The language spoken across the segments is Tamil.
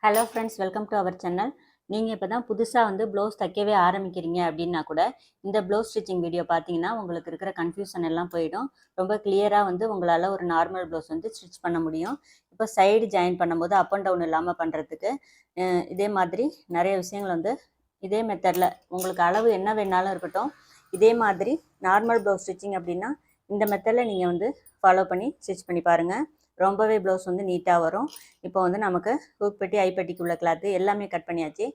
Hello friends, welcome to our channel. நீங்கள் இப்போ தான் புதுசாக ப்ளவுஸ் தைக்கவே ஆரம்பிக்கிறீங்க அப்படின்னா கூட இந்த ப்ளவுஸ் ஸ்டிச்சிங் வீடியோ பார்த்தீங்கன்னா உங்களுக்கு இருக்கிற கன்ஃபியூஷன் எல்லாம் போயிடும். ரொம்ப கிளியராக உங்களால் ஒரு நார்மல் ப்ளவுஸ் ஸ்டிச் பண்ண முடியும். இப்போ சைடு ஜாயின் பண்ணும்போது அப் அண்ட் டவுன் இல்லாமல் பண்ணுறதுக்கு இதே மாதிரி நிறைய விஷயங்கள் இதே மெத்தடில் உங்களுக்கு அளவு என்ன வேணாலும் இருக்கட்டும். இதே மாதிரி நார்மல் ப்ளவுஸ் ஸ்டிச்சிங் அப்படின்னா இந்த மெத்தடில் நீங்கள் ஃபாலோ பண்ணி ஸ்டிச் பண்ணி பாருங்கள். ரொம்பவே ப்ளவுஸ் நீட்டாக வரும். இப்போ நமக்கு ஹூக் பெட்டி ஐப்பட்டிக்கு உள்ள கிளாத்து எல்லாமே கட் பண்ணியாச்சு.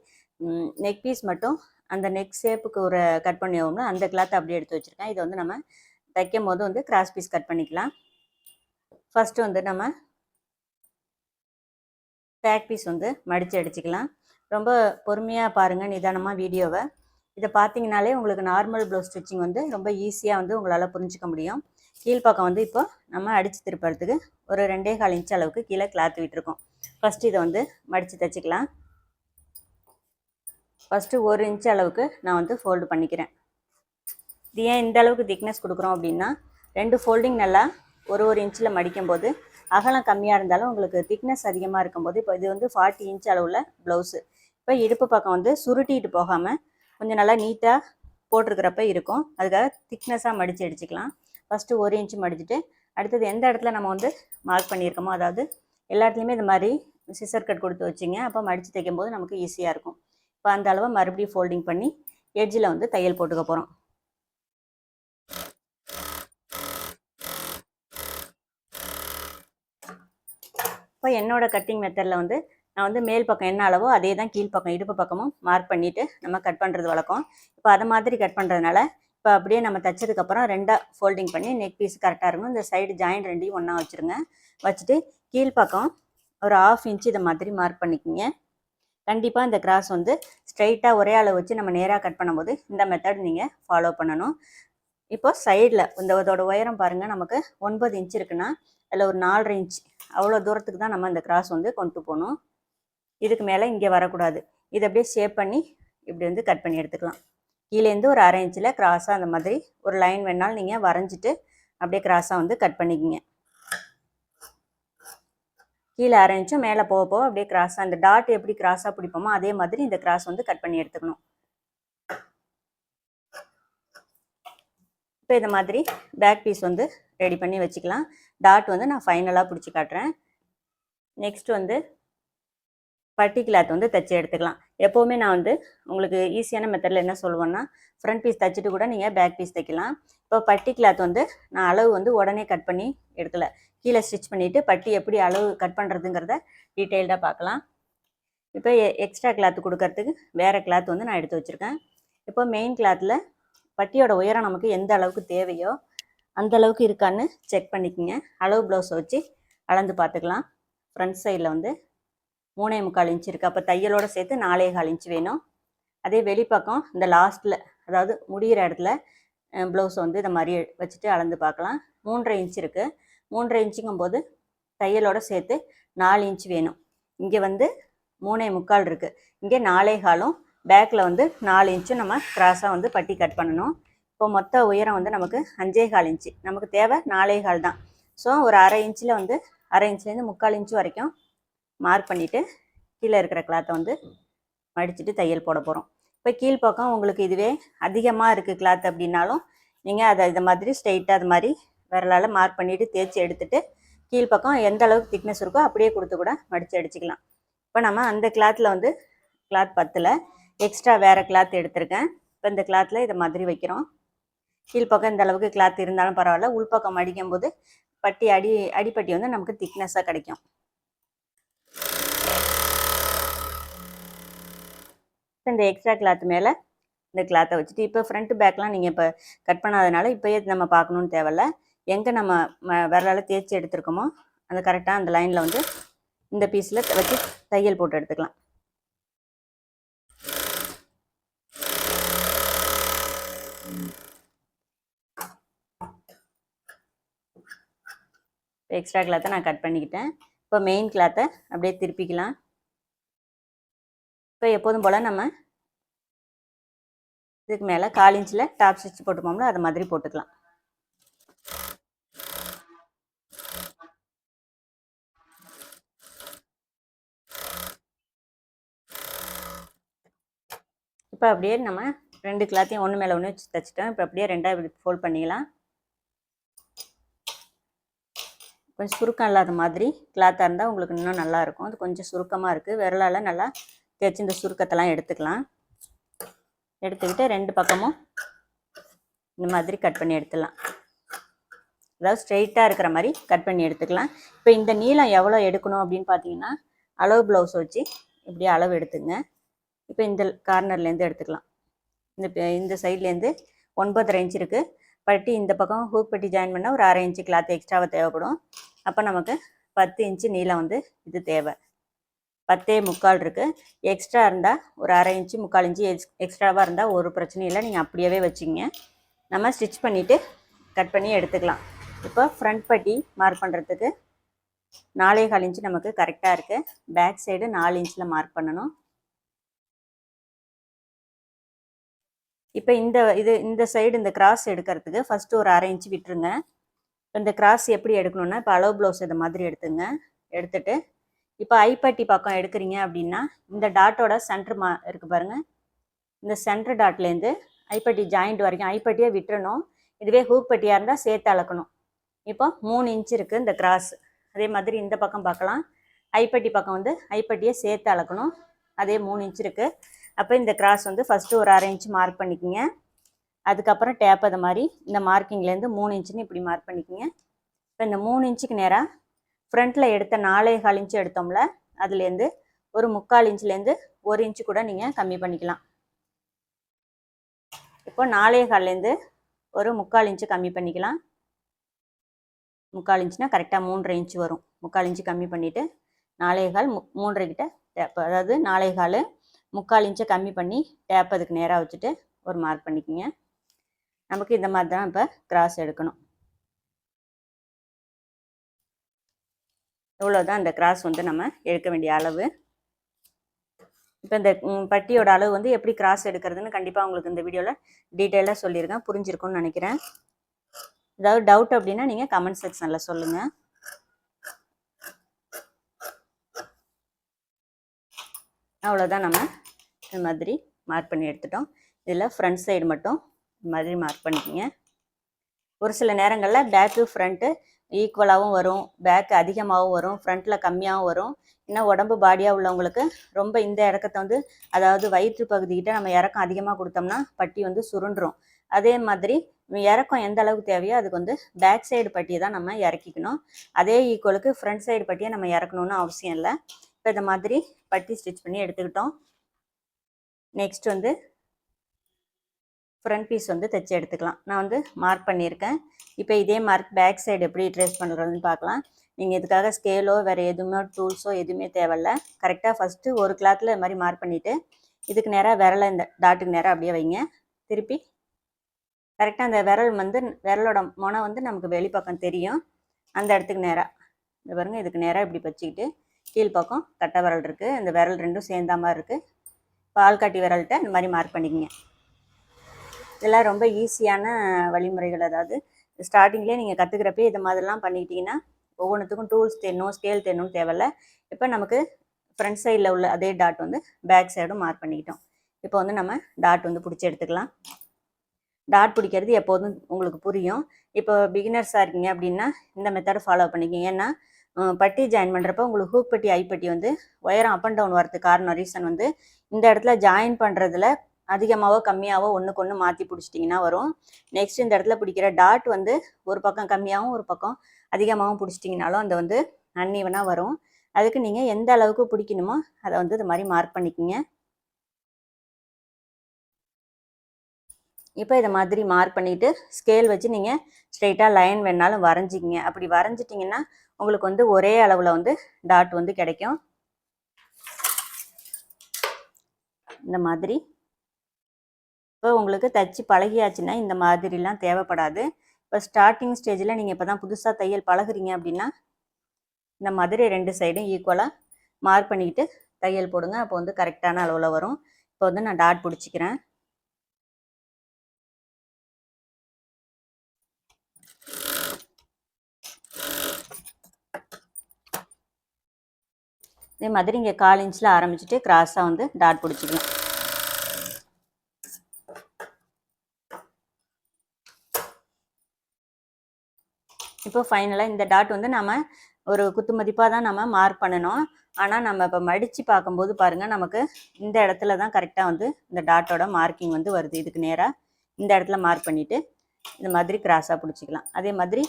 நெக் பீஸ் மட்டும் அந்த நெக் ஷேப்புக்கு ஒரு கட் பண்ணியோம்னா அந்த கிளாத்தை அப்படியே எடுத்து வச்சுருக்கேன். இதை நம்ம தைக்கும் போது கிராஸ் பீஸ் கட் பண்ணிக்கலாம். ஃபஸ்ட்டு நம்ம பேக் பீஸ் மடித்து அடிச்சுக்கலாம். ரொம்ப பொறுமையாக பாருங்கள், நிதானமாக வீடியோவை. இதை பார்த்தீங்கனாலே உங்களுக்கு நார்மல் ப்ளவுஸ் ஸ்டிச்சிங் ரொம்ப ஈஸியாக உங்களால் புரிஞ்சிக்க முடியும். கீழ்ப்பக்கம் இப்போ நம்ம அடித்து திருப்பறதுக்கு ஒரு 2.25 இன்ச் அளவுக்கு கீழே கிளாத் விட்டுருக்கோம். ஃபஸ்ட்டு இதை மடித்து தைச்சிக்கலாம். ஃபஸ்ட்டு 1 இன்ச் அளவுக்கு நான் ஃபோல்டு பண்ணிக்கிறேன். இது ஏன் இந்த அளவுக்கு திக்னஸ் கொடுக்குறோம் அப்படின்னா 2 ஃபோல்டிங் நல்லா ஒரு இன்ச்சில் மடிக்கும்போது அகலம் கம்மியாக இருந்தாலும் உங்களுக்கு திக்னஸ் அதிகமாக இருக்கும்போது இப்போ இது 40 இன்ச் அளவில் ப்ளவுஸு. இப்போ இடுப்பு பக்கம் சுருட்டிட்டு போகாமல் கொஞ்சம் நல்லா நீட்டாக போட்டிருக்கிறப்ப இருக்கும். அதுக்காக திக்னஸாக மடித்து அடிச்சுக்கலாம். ஃபஸ்ட்டு 1 இன்ச்சு மடிச்சுட்டு அடுத்தது எந்த இடத்துல நம்ம மார்க் பண்ணியிருக்கோமோ, அதாவது எல்லா இடத்துலையுமே இது மாதிரி சிசர் கட் கொடுத்து வச்சிங்க. அப்போ மடித்து தைக்கும் போது நமக்கு ஈஸியாக இருக்கும். இப்போ அந்த அளவை மறுபடியும் ஃபோல்டிங் பண்ணி எட்ஜில் தையல் போட்டுக்க போகிறோம். இப்போ என்னோடய கட்டிங் மெத்தடில் நான் மேல் பக்கம் என்ன அளவோ அதே தான் கீழ்ப்பக்கம் இடுப்பு பக்கமும் மார்க் பண்ணிவிட்டு நம்ம கட் பண்ணுறது வழக்கம். இப்போ அதை மாதிரி கட் பண்ணுறதுனால இப்போ அப்படியே நம்ம தைச்சதுக்கப்புறம் 2ஆக ஃபோல்டிங் பண்ணி நெக் பீஸ் கரெக்டாக இருக்கும். இந்த சைடு ஜாயின் 2ஐயும் ஒன்றா வச்சுருங்க. வச்சுட்டு கீழ்ப்பக்கம் ஒரு 1/2 இன்ச்சு இதை மாதிரி மார்க் பண்ணிக்கிங்க. கண்டிப்பாக இந்த கிராஸ் ஸ்ட்ரைட்டாக ஒரே அளவு வச்சு நம்ம நேராக கட் பண்ணும்போது இந்த மெத்தட் நீங்கள் ஃபாலோ பண்ணணும். இப்போ சைடில் இதோட உயரம் பாருங்கள், நமக்கு 9 இன்ச் இருக்குன்னா அதில் ஒரு 4.5 இன்ச் அவ்வளோ தூரத்துக்கு தான் நம்ம இந்த கிராஸ் கொண்டு போகணும். இதுக்கு மேலே இங்கே வரக்கூடாது. இதை அப்படியே ஷேப் பண்ணி இப்படி கட் பண்ணி எடுத்துக்கலாம். கீழேருந்து ஒரு 1/2 இன்ச்சில் கிராஸாக அந்த மாதிரி ஒரு லைன் வேணாலும் நீங்கள் வரைஞ்சிட்டு அப்படியே கிராஸாக கட் பண்ணிக்கிங்க. கீழே 1/2 இன்ச்சும் மேலே போக போக அப்படியே கிராஸாக இந்த டாட் எப்படி கிராஸாக பிடிப்போமோ அதே மாதிரி இந்த கிராஸ் கட் பண்ணி எடுத்துக்கணும். இப்போ இந்த மாதிரி பேக் பீஸ் ரெடி பண்ணி வச்சுக்கலாம். டாட் நான் ஃபைனலாக பிடிச்சி காட்டுறேன். நெக்ஸ்ட் பட்டி கிளாத் தைச்சி எடுத்துக்கலாம். எப்போவுமே நான் உங்களுக்கு ஈஸியான மெத்தடில் என்ன சொல்லுவேன்னா, ஃப்ரண்ட் பீஸ் தைச்சிட்டு கூட நீங்கள் பேக் பீஸ் தைக்கலாம். இப்போ பட்டி கிளாத் நான் அளவு உடனே கட் பண்ணி எடுக்கலை. கீழே ஸ்டிச் பண்ணிவிட்டு பட்டி எப்படி அளவு கட் பண்ணுறதுங்கிறத டீட்டெயில்டாக பார்க்கலாம். இப்போ எக்ஸ்ட்ரா கிளாத்து கொடுக்கறதுக்கு வேறு கிளாத் நான் எடுத்து வச்சுருக்கேன். இப்போ மெயின் கிளாத்தில் பட்டியோட உயரம் நமக்கு எந்த அளவுக்கு தேவையோ அந்த அளவுக்கு இருக்கான்னு செக் பண்ணிக்கோங்க. அளவு ப்ளவுஸை வச்சு அளந்து பார்த்துக்கலாம். ஃப்ரண்ட் சைடில் 3.25 இன்ச் இருக்குது. அப்போ தையலோடு சேர்த்து 4.25 இன்ச் வேணும். அதே வெளிப்பக்கம் இந்த லாஸ்ட்டில், அதாவது முடிகிற இடத்துல ப்ளவுஸை இதை மாதிரி வச்சுட்டு அளந்து பார்க்கலாம். 3.5 இன்ச் இருக்குது. 3.5 இன்ச்சுங்கும் போது தையலோடு சேர்த்து 4 இன்ச் வேணும். இங்கே 3.25 இருக்குது. இங்கே 4.25 பேக்கில் 4 இன்ச்சும் நம்ம கிராஸாக பட்டி கட் பண்ணணும். இப்போ மொத்த உயரம் நமக்கு 5.25 இன்ச்சு. நமக்கு தேவை 4.25 தான். ஸோ ஒரு 1/2 இன்ச்சில் 1/2 இன்ச்லேருந்து 3/4 இன்ச்சு வரைக்கும் மார்க் பண்ணிவிட்டு கீழே இருக்கிற கிளாத்தை மடிச்சுட்டு தையல் போட போகிறோம். இப்போ கீழ்ப்பக்கம் உங்களுக்கு இதுவே அதிகமாக இருக்குது கிளாத் அப்படின்னாலும் நீங்கள் அதை இதை மாதிரி ஸ்ட்ரெயிட்டாக அது மாதிரி விரலால் மார்க் பண்ணிவிட்டு தேய்ச்சி எடுத்துகிட்டு கீழ்ப்பக்கம் எந்த அளவுக்கு திக்னஸ் இருக்கோ அப்படியே கொடுத்து கூட மடித்து அடிச்சுக்கலாம். இப்போ நம்ம அந்த கிளாத்தில் கிளாத் 10ல் எக்ஸ்ட்ரா வேறு கிளாத் எடுத்திருக்கேன். இப்போ இந்த கிளாத்தில் இதை மாதிரி வைக்கிறோம். கீழ்ப்பக்கம் இந்த அளவுக்கு கிளாத் இருந்தாலும் பரவாயில்ல, உள்பக்கம் மடிக்கும் போது பட்டி அடிப்பட்டி நமக்கு திக்னஸாக கிடைக்கும். இந்த எக்ஸ்ட்ரா கிளாத் மேலே இந்த கிளாத்தை வச்சுட்டு இப்போ ஃப்ரண்ட் பேக்லாம் நீங்கள் இப்போ கட் பண்ணாதனால இப்போயே நம்ம பார்க்கணுன்னு தேவையில்ல. எங்கே நம்ம விரலால் தேய்ச்சி எடுத்துருக்கோமோ அந்த கரெக்டாக அந்த லைனில் இந்த பீஸில் வச்சு தையல் போட்டு எடுத்துக்கலாம். எக்ஸ்ட்ரா கிளாத்தை நான் கட் பண்ணிக்கிட்டேன். இப்போ மெயின் கிளாத்தை அப்படியே திருப்பிக்கலாம். இப்போ எப்போதும் போல் நம்ம இதுக்கு மேலே 1/4 இன்ச்சில் டாப் ஸ்டிச் போட்டுப்போம்ல அது மாதிரி போட்டுக்கலாம். இப்போ அப்படியே நம்ம 2 கிளாத்தையும் ஒன்று மேலே ஒன்று வச்சு தைச்சிட்டோம். இப்போ அப்படியே 2ஆக ஃபோல்ட் பண்ணிக்கலாம். கொஞ்சம் சுருக்கம் இல்லாத மாதிரி கிளாத்தாக இருந்தால் உங்களுக்கு இன்னும் நல்லாயிருக்கும். அது கொஞ்சம் சுருக்கமாக இருக்குது. விரலால் நல்லா தேய்ச்சி இந்த சுருக்கத்தெல்லாம் எடுத்துக்கலாம். எடுத்துக்கிட்டு 2 பக்கமும் இந்த மாதிரி கட் பண்ணி எடுத்துடலாம். அதாவது ஸ்ட்ரெயிட்டாக இருக்கிற மாதிரி கட் பண்ணி எடுத்துக்கலாம். இப்போ இந்த நீளம் எவ்வளோ எடுக்கணும் அப்படின்னு பார்த்தீங்கன்னா, அளவு ப்ளவுஸ் வச்சு இப்படியே அளவு எடுத்துங்க. இப்போ இந்த கார்னர்லேருந்து எடுத்துக்கலாம். இந்த சைட்லேருந்து 9.5 இன்ச் இருக்குது. பட்டி இந்த பக்கம் ஹூக் பட்டி ஜாயின் பண்ணால் ஒரு 1/2 இன்ச்சு கிளாத் எக்ஸ்ட்ராவாக தேவைப்படும். அப்போ நமக்கு 10 இன்ச்சு நீளம் வந்து இது தேவை. 10.25 இருக்குது. எக்ஸ்ட்ரா இருந்தால் ஒரு 1/2 இன்ச்சு 3/4 இன்ச்சு எக்ஸ்ட்ராவாக இருந்தால் ஒரு பிரச்சனையும் இல்லை. நீங்கள் அப்படியே வச்சுங்க. நம்ம ஸ்டிச் பண்ணிவிட்டு கட் பண்ணி எடுத்துக்கலாம். இப்போ ஃப்ரண்ட் பட்டி மார்க் பண்ணுறதுக்கு 4.25 இன்ச்சு நமக்கு கரெக்டாக இருக்குது. பேக் சைடு 4 இன்ச்சில் மார்க் பண்ணணும். இப்போ இந்த சைடு இந்த கிராஸ் எடுக்கிறதுக்கு ஃபஸ்ட்டு ஒரு 1/2 இன்ச்சு விட்டுருங்க. இப்போ இந்த கிராஸ் எப்படி எடுக்கணுன்னா, இப்போ அளவு ப்ளவுஸ் இது மாதிரி எடுத்துங்க. எடுத்துட்டு இப்போ ஐப்பட்டி பக்கம் எடுக்கிறீங்க அப்படின்னா, இந்த டாட்டோட சென்டர் இருக்குது பாருங்கள். இந்த சென்டர் டாட்லேருந்து ஐப்பட்டி ஜாயிண்ட் வரைக்கும் ஐப்பட்டியை விட்டுறணும். இதுவே ஹூக் பட்டியாக இருந்தால் சேர்த்து அளக்கணும். இப்போ 3 இன்ச் இருக்குது இந்த கிராஸ். அதே மாதிரி இந்த பக்கம் பார்க்கலாம். ஐப்பட்டி பக்கம் வந்து ஐப்பட்டியை சேர்த்து அளக்கணும். அதே 3 இன்ச் இருக்குது. அப்போ இந்த கிராஸ் வந்து ஃபஸ்ட்டு ஒரு 1/2 இன்ச் மார்க் பண்ணிக்கோங்க. அதுக்கப்புறம் டேப் அது மாதிரி இந்த மார்க்கிங்லேருந்து 3 இன்ச்சுன்னு இப்படி மார்க் பண்ணிக்கோங்க. இப்போ இந்த 3 இன்ச்சுக்கு நேராக ஃப்ரண்ட்டில் எடுத்த 4.25 இன்ச்சு எடுத்தோம்ல, அதுலேருந்து ஒரு 3/4 இன்ச்லேருந்து 1 இன்ச்சு கூட நீங்கள் கம்மி பண்ணிக்கலாம். இப்போ 4.25லேருந்து ஒரு 3/4 இன்ச்சு கம்மி பண்ணிக்கலாம். 3/4 இன்ச்சுனா கரெக்டாக 3.5 இன்ச்சு வரும். 3/4 இன்ச்சு கம்மி பண்ணிவிட்டு 4.25 3.5 கிட்ட டேப், அதாவது 4.25 3/4 இன்ச்சை கம்மி பண்ணி டேப் அதுக்கு நேராக வச்சுட்டு ஒரு மார்க் பண்ணிக்கோங்க. நமக்கு இந்த மாதிரி தான் இப்போ கிராஸ் எடுக்கணும். இவ்வளோதான் இந்த கிராஸ் வந்து நம்ம எடுக்க வேண்டிய அளவு. இப்போ இந்த பட்டியோட அளவு வந்து எப்படி கிராஸ் எடுக்கிறதுன்னு கண்டிப்பாக உங்களுக்கு இந்த வீடியோவில் டீட்டெயிலாக சொல்லியிருக்கேன். புரிஞ்சிருக்கும்னு நினைக்கிறேன். ஏதாவது டவுட் அப்படின்னா நீங்கள் கமெண்ட் செக்ஷனில் சொல்லுங்கள். அவ்வளோதான், நம்ம இந்த மாதிரி மார்க் பண்ணி எடுத்துட்டோம். இதில் ஃப்ரண்ட் சைடு மட்டும் இந்த மாதிரி மார்க் பண்ணிக்கோங்க. ஒரு சில நேரங்களில் பேக்கு ஃப்ரண்ட்டு ஈக்குவலாகவும் வரும், பேக்கு அதிகமாகவும் வரும், ஃப்ரண்ட்டில் கம்மியாகவும் வரும். இன்னும் உடம்பு பாடியாக உள்ளவங்களுக்கு ரொம்ப இந்த இறக்கத்தை வந்து, அதாவது வயிற்று பகுதிக்கிட்ட நம்ம இறக்கம் அதிகமாக கொடுத்தோம்னா பட்டி வந்து சுருண்டுரும். அதே மாதிரி இறக்கம் எந்த அளவுக்கு தேவையோ அதுக்கு வந்து பேக் சைடு பட்டியை தான் நம்ம இறக்கிக்கணும். அதே ஈக்குவலுக்கு ஃப்ரண்ட் சைடு பட்டியை நம்ம இறக்கணும்னு அவசியம் இல்லை. இப்போ இந்த மாதிரி பட்டி ஸ்டிச் பண்ணி எடுத்துக்கிட்டோம். நெக்ஸ்ட் வந்து ஃப்ரண்ட் பீஸ் வந்து தைச்சி எடுத்துக்கலாம். நான் வந்து மார்க் பண்ணியிருக்கேன். இப்போ இதே மார்க் பேக் சைடு எப்படி ட்ரேஸ் பண்ணுறதுன்னு பார்க்கலாம். நீங்கள் இதுக்காக ஸ்கேலோ வேறு எதுவுமே டூல்ஸோ எதுவுமே தேவையில்ல. கரெக்டாக ஃபஸ்ட்டு ஒரு கிளாத்தில் இது மாதிரி மார்க் பண்ணிவிட்டு இதுக்கு நேராக விரலை இந்த டாட்டுக்கு நேராக அப்படியே வைங்க. திருப்பி கரெக்டாக அந்த விரலோட முனை வந்து நமக்கு வெளிப்பக்கம் தெரியும். அந்த இடத்துக்கு நேராக இந்த பாருங்கள், இதுக்கு நேராக இப்படி வச்சுக்கிட்டு கீழ்ப்பக்கம் கட்டை விரல் இருக்குது. அந்த விரல் ரெண்டும் சேர்ந்தா மாதிரி இருக்குது. இப்போ ஆள்காட்டி விரல்கிட்ட இந்த மாதிரி மார்க் பண்ணிக்கோங்க. இதெல்லாம் ரொம்ப ஈஸியான வழிமுறைகள். அதாவது ஸ்டார்டிங்லேயே நீங்கள் கற்றுக்கிறப்பே இது மாதிரிலாம் பண்ணிக்கிட்டிங்கன்னா ஒவ்வொன்றுத்துக்கும் டூல்ஸ் தேடணும், ஸ்கேல் தேடணும் தேவையில்ல. இப்போ நமக்கு ஃப்ரண்ட் சைடில் உள்ள அதே டாட் வந்து பேக் சைடும் மார்க் பண்ணிக்கிட்டோம். இப்போ வந்து நம்ம டாட் வந்து பிடிச்சி எடுத்துக்கலாம். டாட் பிடிக்கிறது எப்போதும் உங்களுக்கு புரியும். இப்போ பிகினர்ஸாக இருக்கீங்க அப்படின்னா இந்த மெத்தடை ஃபாலோ பண்ணிக்கிங்க. ஏன்னா பட்டி ஜாயின் பண்ணுறப்போ உங்களுக்கு ஹூக் பட்டி ஐப்பட்டி வந்து உயரம் அப் அண்ட் டவுன் வரதுக்கு காரணம் ரீசன் வந்து இந்த இடத்துல ஜாயின் பண்ணுறதுல அதிகமாகவோ கம்மியாகவோ ஒன்றுக்கு ஒன்று மாற்றி பிடிச்சிட்டிங்கன்னா வரும். நெக்ஸ்ட் இந்த இடத்துல பிடிக்கிற டாட் வந்து ஒரு பக்கம் கம்மியாகவும் ஒரு பக்கம் அதிகமாகவும் பிடிச்சிட்டிங்கனாலும் அந்த வந்து அன்ஈவனாக வரும். அதுக்கு நீங்கள் எந்த அளவுக்கு பிடிக்கணுமோ அதை வந்து இது மாதிரி மார்க் பண்ணிக்கிங்க. இப்போ இதை மாதிரி மார்க் பண்ணிவிட்டு ஸ்கேல் வச்சு நீங்கள் ஸ்ட்ரெயிட்டாக லைன் வேணாலும் வரைஞ்சிக்கிங்க. அப்படி வரைஞ்சிட்டிங்கன்னா உங்களுக்கு வந்து ஒரே அளவில் வந்து டாட் வந்து கிடைக்கும். இந்த மாதிரி இப்போ உங்களுக்கு தைச்சி பழகியாச்சுன்னா இந்த மாதிரிலாம் தேவைப்படாது. இப்போ ஸ்டார்டிங் ஸ்டேஜில் நீங்கள் இப்போ தான் புதுசாக தையல் பழகுறீங்க அப்படின்னா இந்த மாதிரி 2 சைடும் ஈக்குவலாக மார்க் பண்ணிக்கிட்டு தையல் போடுங்க. அப்போ வந்து கரெக்டான அளவில் வரும். இப்போ வந்து நான் டாட் பிடிச்சிக்கிறேன். இதே மாதிரி இங்கே 1/4 இன்ச்சில் ஆரம்பிச்சுட்டு கிராஸாக வந்து டாட் பிடிச்சிக்கலாம். இப்போ ஃபைனலாக இந்த டாட் வந்து நம்ம ஒரு குத்து மதிப்பாக தான் நம்ம மார்க் பண்ணணும். ஆனால் நம்ம இப்போ மடித்து பார்க்கும்போது பாருங்கள், நமக்கு இந்த இடத்துல தான் கரெக்டாக வந்து இந்த டாட்டோட மார்க்கிங் வந்து வருது. இதுக்கு நேராக இந்த இடத்துல மார்க் பண்ணிவிட்டு இந்த மாதிரி கிராஸாக பிடிச்சிக்கலாம். அதே மாதிரி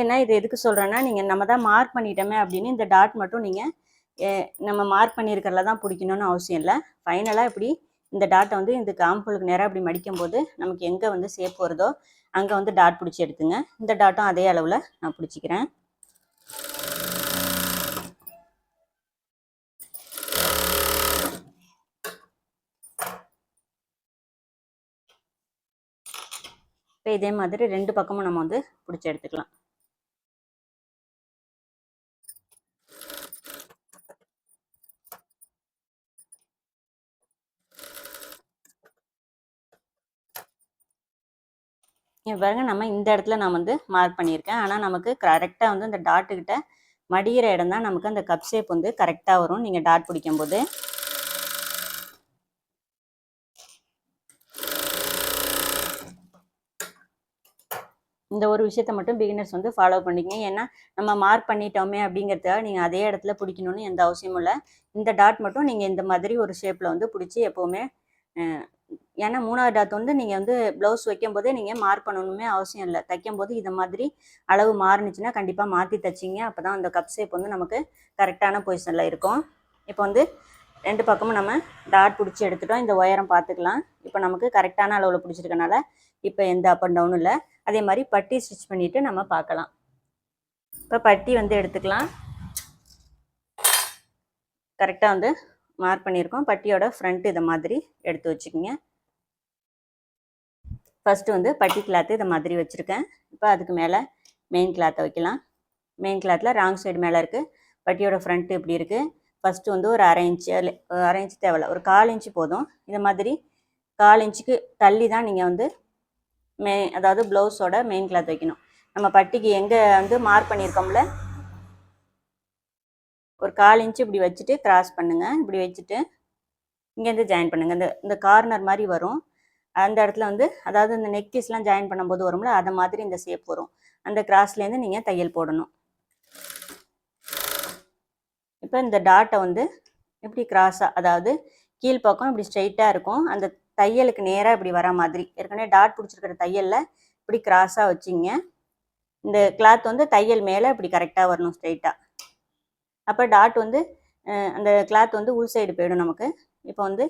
ஏன்னா இது எதுக்கு சொல்கிறேன்னா, நீங்கள் நம்ம தான் மார்க் பண்ணிட்டோமே அப்படின்னு இந்த டாட் மட்டும் நீங்கள் நம்ம மார்க் பண்ணியிருக்கிறதுல தான் பிடிக்கணும்னு அவசியம் இல்லை. ஃபைனலாக இப்படி இந்த டாட்டை வந்து இதுக்கு ஆம்பூலுக்கு நேராக இப்படி மடிக்கும்போது நமக்கு எங்கே வந்து ஷேப் வருதோ அங்கே வந்து டாட் பிடிச்சி எடுத்துங்க. இந்த டாட்டும் அதே அளவில் நான் பிடிச்சிக்கிறேன். இப்போ இதே மாதிரி 2 பக்கமும் நம்ம வந்து பிடிச்சி எடுத்துக்கலாம். பாருங்க, நம்ம இந்த இடத்துல நான் வந்து மார்க் பண்ணியிருக்கேன். ஆனால் நமக்கு கரெக்டாக வந்து இந்த டாட்டுக்கிட்ட மடிகிற இடம் தான் நமக்கு அந்த கப் ஷேப் வந்து கரெக்டாக வரும் நீங்கள் டாட் பிடிக்கும்போது. இந்த ஒரு விஷயத்த மட்டும் பிகினர்ஸ் வந்து ஃபாலோ பண்ணிக்கங்க. ஏன்னா நம்ம மார்க் பண்ணிட்டோமே அப்படிங்கிறதுக்காக நீங்கள் அதே இடத்துல பிடிக்கணும்னு எந்த அவசியமும் இல்லை. இந்த டாட் மட்டும் நீங்கள் இந்த மாதிரி ஒரு ஷேப்பில் வந்து பிடிச்சி எப்போவுமே, ஏன்னா 3வது டாட் வந்து நீங்கள் வந்து ப்ளவுஸ் வைக்கும்போதே நீங்கள் மார்க் பண்ணணுமே அவசியம் இல்லை. தைக்கும்போது இதை மாதிரி அளவு மாறுனுச்சுன்னா கண்டிப்பாக மாற்றி தைச்சிங்க. அப்போ தான் அந்த கப் ஷேப் வந்து நமக்கு கரெக்டான பொசிஷனில் இருக்கும். இப்போ வந்து 2 பக்கமும் நம்ம டாட் பிடிச்சி எடுத்துட்டோம். இந்த உயரம் பார்த்துக்கலாம். இப்போ நமக்கு கரெக்டான அளவில் பிடிச்சிருக்கனால இப்போ எந்த அப் அண்ட் டவுனும் இல்லை. அதே மாதிரி பட்டி ஸ்டிச் பண்ணிவிட்டு நம்ம பார்க்கலாம். இப்போ பட்டி வந்து எடுத்துக்கலாம். கரெக்டாக வந்து மார்க் பண்ணியிருக்கோம். பட்டியோட ஃப்ரண்ட் இதை மாதிரி எடுத்து வச்சுக்கோங்க. ஃபஸ்ட்டு வந்து பட்டி கிளாத்து இதை மாதிரி வச்சுருக்கேன். இப்போ அதுக்கு மேலே மெயின் கிளாத்தை வைக்கலாம். மெயின் கிளாத்தில் ராங் சைடு மேலே இருக்குது. பட்டியோட ஃப்ரண்ட்டு இப்படி இருக்குது. ஃபஸ்ட்டு வந்து ஒரு அரை இன்ச்சு தேவையில்ல, ஒரு 1/4 இன்ச்சு போதும். இந்த மாதிரி 1/4 இன்ச்சுக்கு தள்ளி தான் நீங்கள் வந்து அதாவது ப்ளவுஸோட மெயின் கிளாத் வைக்கணும். நம்ம பட்டிக்கு எங்கே வந்து மார்க் பண்ணியிருக்கோம்ல, ஒரு 1/4 இன்ச்சு இப்படி வச்சுட்டு கிராஸ் பண்ணுங்கள். இப்படி வச்சுட்டு இங்கேருந்து ஜாயின் பண்ணுங்கள். இந்த கார்னர் மாதிரி வரும். அந்த இடத்துல வந்து அதாவது இந்த நெக் பீஸ்லாம் ஜாயின் பண்ணும்போது வரும்ல, அதை மாதிரி இந்த ஷேப் வரும். அந்த கிராஸ்லேருந்து நீங்கள் தையல் போடணும். இப்போ இந்த டாட்டை வந்து இப்படி கிராஸாக, அதாவது கீழ்ப்பக்கம் இப்படி ஸ்ட்ரைட்டாக இருக்கும். அந்த தையலுக்கு நேராக இப்படி வர மாதிரி ஏற்கனவே டாட் பிடிச்சிருக்கிற தையலில் இப்படி கிராஸாக வச்சிங்க. இந்த கிளாத் வந்து தையல் மேலே இப்படி கரெக்டாக வரணும் ஸ்ட்ரைட்டாக. அப்போ டாட் வந்து அந்த கிளாத் வந்து உள் சைடு போயிடும் நமக்கு. இப்போ வந்து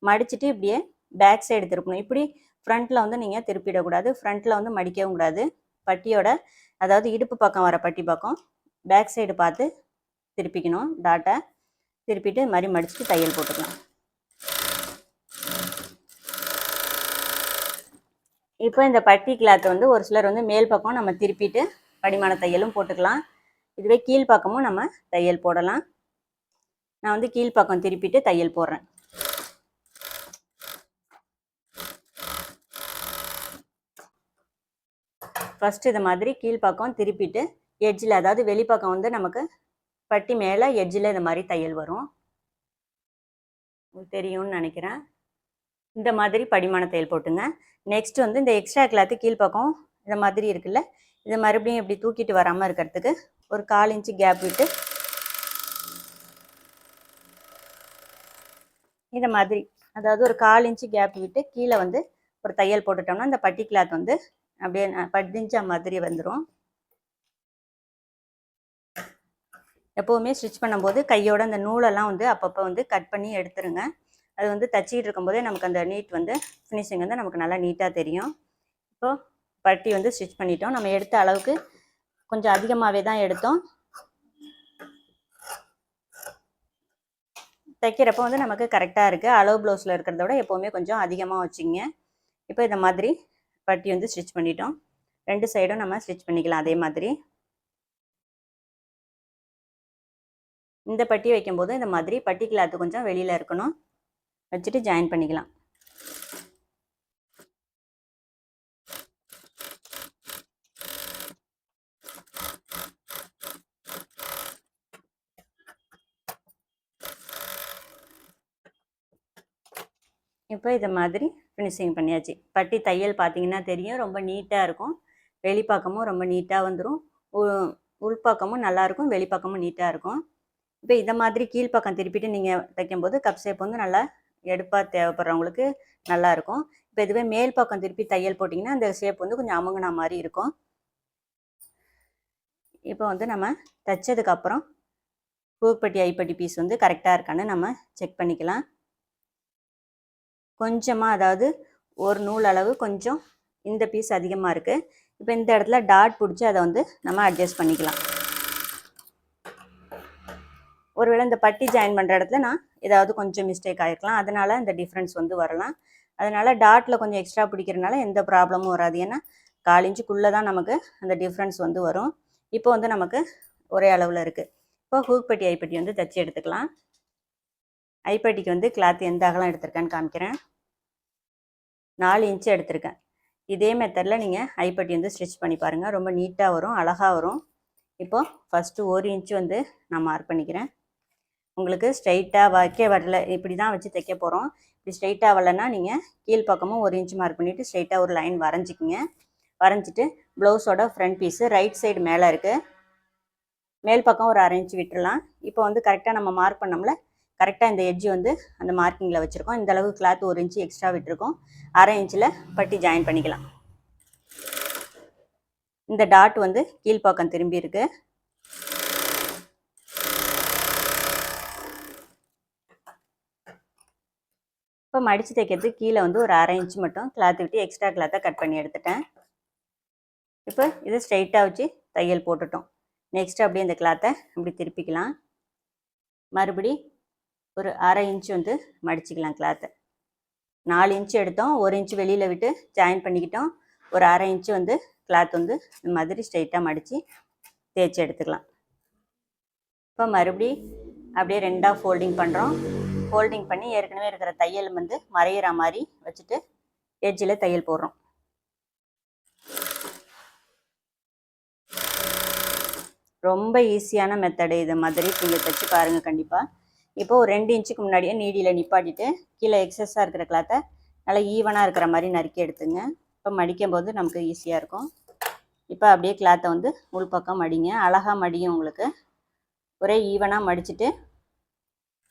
மடிச்சுட்டு இப்படியே பேக் சைடு திருப்பணும். இப்படி ஃப்ரண்ட்டில் வந்து நீங்கள் திருப்பிடக்கூடாது. ஃப்ரண்ட்டில் வந்து மடிக்கவும் கூடாது. பட்டியோட அதாவது இடுப்பு பக்கம் வர பட்டி பக்கம் பேக் சைடு பார்த்து திருப்பிக்கணும். டாட்டை திருப்பிட்டு இது மாதிரி மடிச்சுட்டு தையல் போட்டுக்கலாம். இப்போ இந்த பட்டி கிளாத்தை வந்து ஒரு சிலர் வந்து மேல் பக்கம் நம்ம திருப்பிட்டு படிமான தையலும் போட்டுக்கலாம். இதுவே கீழ்ப்பக்கமும் நம்ம தையல் போடலாம். நான் வந்து கீழ்ப்பக்கம் திருப்பிட்டு தையல் போடுறேன். ஃபஸ்ட்டு இது மாதிரி கீழ்ப்பக்கம் திருப்பிட்டு எட்ஜில், அதாவது வெளிப்பக்கம் வந்து நமக்கு பட்டி மேலே எட்ஜில் இது மாதிரி தையல் வரும். தெரியும்னு நினைக்கிறேன். இந்த மாதிரி படிமான தையல் போட்டுங்க. நெக்ஸ்ட் வந்து இந்த எக்ஸ்ட்ரா கிளாத்து கீழ்ப்பக்கம் இந்த மாதிரி இருக்குல்ல, இதை மறுபடியும் இப்படி தூக்கிட்டு வராமல் இருக்கிறதுக்கு ஒரு 1/4 இன்ச்சு கேப் விட்டு இந்த மாதிரி, அதாவது ஒரு 1/4 இன்ச்சு கேப் விட்டு கீழே வந்து ஒரு தையல் போட்டுட்டோம்னா இந்த பட்டி கிளாத் வந்து அப்படியே படிஞ்ச மாதிரி வந்துடும். எப்போவுமே ஸ்டிச் பண்ணும்போது கையோட அந்த நூலெல்லாம் வந்து அப்பப்போ வந்து கட் பண்ணி எடுத்துருங்க. அது வந்து தச்சிக்கிட்டு இருக்கும்போதே நமக்கு அந்த நீட் வந்து ஃபினிஷிங் வந்து நமக்கு நல்லா நீட்டாக தெரியும். இப்போது பட்டி வந்து ஸ்டிச் பண்ணிட்டோம். நம்ம எடுத்த அளவுக்கு கொஞ்சம் அதிகமாகவே தான் எடுத்தோம். தைக்கிறப்போ வந்து நமக்கு கரெக்டாக இருக்குது. அளவு ப்ளவுஸில் இருக்கிறத விட எப்போவுமே கொஞ்சம் அதிகமாக வச்சுங்க. இப்போ இந்த மாதிரி பட்டி வந்து ஸ்டிச் பண்ணிட்டோம். 2 சைடும் நம்ம ஸ்டிச் பண்ணிக்கலாம். அதே மாதிரி இந்த பட்டி வைக்கும்போது இந்த மாதிரி பட்டி கிளாத்து கொஞ்சம் வெளியில் இருக்கணும். வச்சுட்டு ஜாயின் பண்ணிக்கலாம். இப்போ இதை மாதிரி ஃபினிஷிங் பண்ணியாச்சு. பட்டி தையல் பார்த்தீங்கன்னா தெரியும், ரொம்ப நீட்டாக இருக்கும். வெளிப்பக்கமும் ரொம்ப நீட்டாக வந்துடும், உள்பக்கமும் நல்லாயிருக்கும், வெளிப்பக்கமும் நீட்டாக இருக்கும். இப்போ இந்த மாதிரி கீழ்ப்பக்கம் திருப்பிட்டு நீங்கள் தைக்கும்போது கப் ஷேப் வந்து நல்லா எடுப்பாக தேவைப்படுறவங்களுக்கு நல்லாயிருக்கும். இப்போ இதுவே மேல் பக்கம் திருப்பி தையல் போட்டிங்கன்னா அந்த ஷேப் வந்து கொஞ்சம் அமுங்கின மாதிரி இருக்கும். இப்போ வந்து நம்ம தைச்சதுக்கப்புறம் ஹூக்பட்டி ஐப்பட்டி பீஸ் வந்து கரெக்டாக இருக்கான்னு நம்ம செக் பண்ணிக்கலாம். கொஞ்சமாக, அதாவது ஒரு நூல் அளவு கொஞ்சம் இந்த பீஸ் அதிகமாக இருக்குது. இப்போ இந்த இடத்துல டாட் பிடிச்சி அதை வந்து நம்ம அட்ஜஸ்ட் பண்ணிக்கலாம். ஒருவேளை இந்த பட்டி ஜாயின் பண்ணுற இடத்துல நான் ஏதாவது கொஞ்சம் மிஸ்டேக் ஆகிருக்கலாம், அதனால் இந்த டிஃப்ரென்ஸ் வந்து வரலாம். அதனால் டாட்டில் கொஞ்சம் எக்ஸ்ட்ரா பிடிக்கிறனால எந்த ப்ராப்ளமும் வராது. ஏன்னா 4 இன்ச்சுக்குள்ளே தான் நமக்கு அந்த டிஃப்ரென்ஸ் வந்து வரும். இப்போ வந்து நமக்கு ஒரே அளவில் இருக்குது. இப்போ ஹூக்பட்டி ஐப்பட்டி வந்து தைச்சி எடுத்துக்கலாம். ஐப்பட்டிக்கு வந்து கிளாத் எந்த அகலம் எடுத்திருக்கேன்னு காமிக்கிறேன். 4 இன்ச்சு எடுத்திருக்கேன். இதே மெத்தடில் நீங்கள் ஐப்பட்டி வந்து ஸ்டிச் பண்ணி பாருங்கள், ரொம்ப நீட்டாக வரும், அழகாக வரும். இப்போது ஃபஸ்ட்டு 1 இன்ச்சு வந்து நான் மார்க் பண்ணிக்கிறேன். உங்களுக்கு ஸ்ட்ரைட்டாக வைக்க வரல, இப்படி தான் வச்சு தைக்க போகிறோம். இப்படி ஸ்ட்ரைட்டாக வரலன்னா நீங்கள் கீழ்ப்பக்கமும் 1 இன்ச்சு மார்க் பண்ணிவிட்டு ஸ்ட்ரைட்டாக ஒரு லைன் வரைஞ்சிக்கிங்க. வரைஞ்சிட்டு ப்ளவுஸோட ஃப்ரண்ட் பீஸு ரைட் சைடு மேலே இருக்குது, மேல் பக்கம் ஒரு 1/2 இன்ச்சு விட்டுடலாம். இப்போ வந்து கரெக்டாக நம்ம மார்க் பண்ணோம்ல, கரெக்டாக இந்த எட்ஜ் வந்து அந்த மார்க்கிங்கில் வச்சுருக்கோம். இந்த அளவு கிளாத் 1 இன்ச்சு எக்ஸ்ட்ரா விட்டுருக்கோம். 1/2 இன்ச்சில் பட்டி ஜாயின் பண்ணிக்கலாம். இந்த டாட் வந்து கீழ்ப்பக்கம் திரும்பி இருக்கு. இப்போ மடித்து தைக்கிறதுக்கு கீழே வந்து ஒரு 1/2 இன்ச்சு மட்டும் கிளாத் விட்டு எக்ஸ்ட்ரா கிளாத்தை கட் பண்ணி எடுத்துட்டேன். இப்போ இதை ஸ்ட்ரைட்டாக வச்சு தையல் போட்டுட்டோம். நெக்ஸ்ட்டு அப்படியே இந்த கிளாத்தை இப்படி திருப்பிக்கலாம். மறுபடி ஒரு 1/2 இன்ச்சு வந்து மடிச்சிக்கலாம். கிளாத்தை 4 இன்ச்சு எடுத்தோம், 1 இன்ச்சு வெளியில் விட்டு ஜாயின் பண்ணிக்கிட்டோம். ஒரு 1/2 இன்ச்சு வந்து கிளாத் வந்து இந்த மாதிரி ஸ்ட்ரைட்டாக மடித்து தேய்ச்சி எடுத்துக்கலாம். இப்போ மறுபடி அப்படியே 2ஆக ஃபோல்டிங் பண்ணுறோம். ஃபோல்டிங் பண்ணி ஏற்கனவே இருக்கிற தையல் வந்து மறையிற மாதிரி வச்சுட்டு எட்ஜில் தையல் போடுறோம். ரொம்ப ஈஸியான மெத்தடு, இது மாதிரி நீங்கள் தைச்சி பாருங்கள் கண்டிப்பாக. இப்போ ஒரு 2 இன்ச்சுக்கு முன்னாடியே நீடியில் நிப்பாட்டிட்டு கீழே எக்ஸஸாக இருக்கிற கிளாத்தை நல்லா ஈவனாக இருக்கிற மாதிரி நறுக்கி எடுத்துங்க. இப்போ மடிக்கும் போது நமக்கு ஈஸியாக இருக்கும். இப்போ அப்படியே கிளாத்தை வந்து உள்பக்கம் மடிங்க, அழகாக மடியும். உங்களுக்கு ஒரே ஈவனாக மடிச்சுட்டு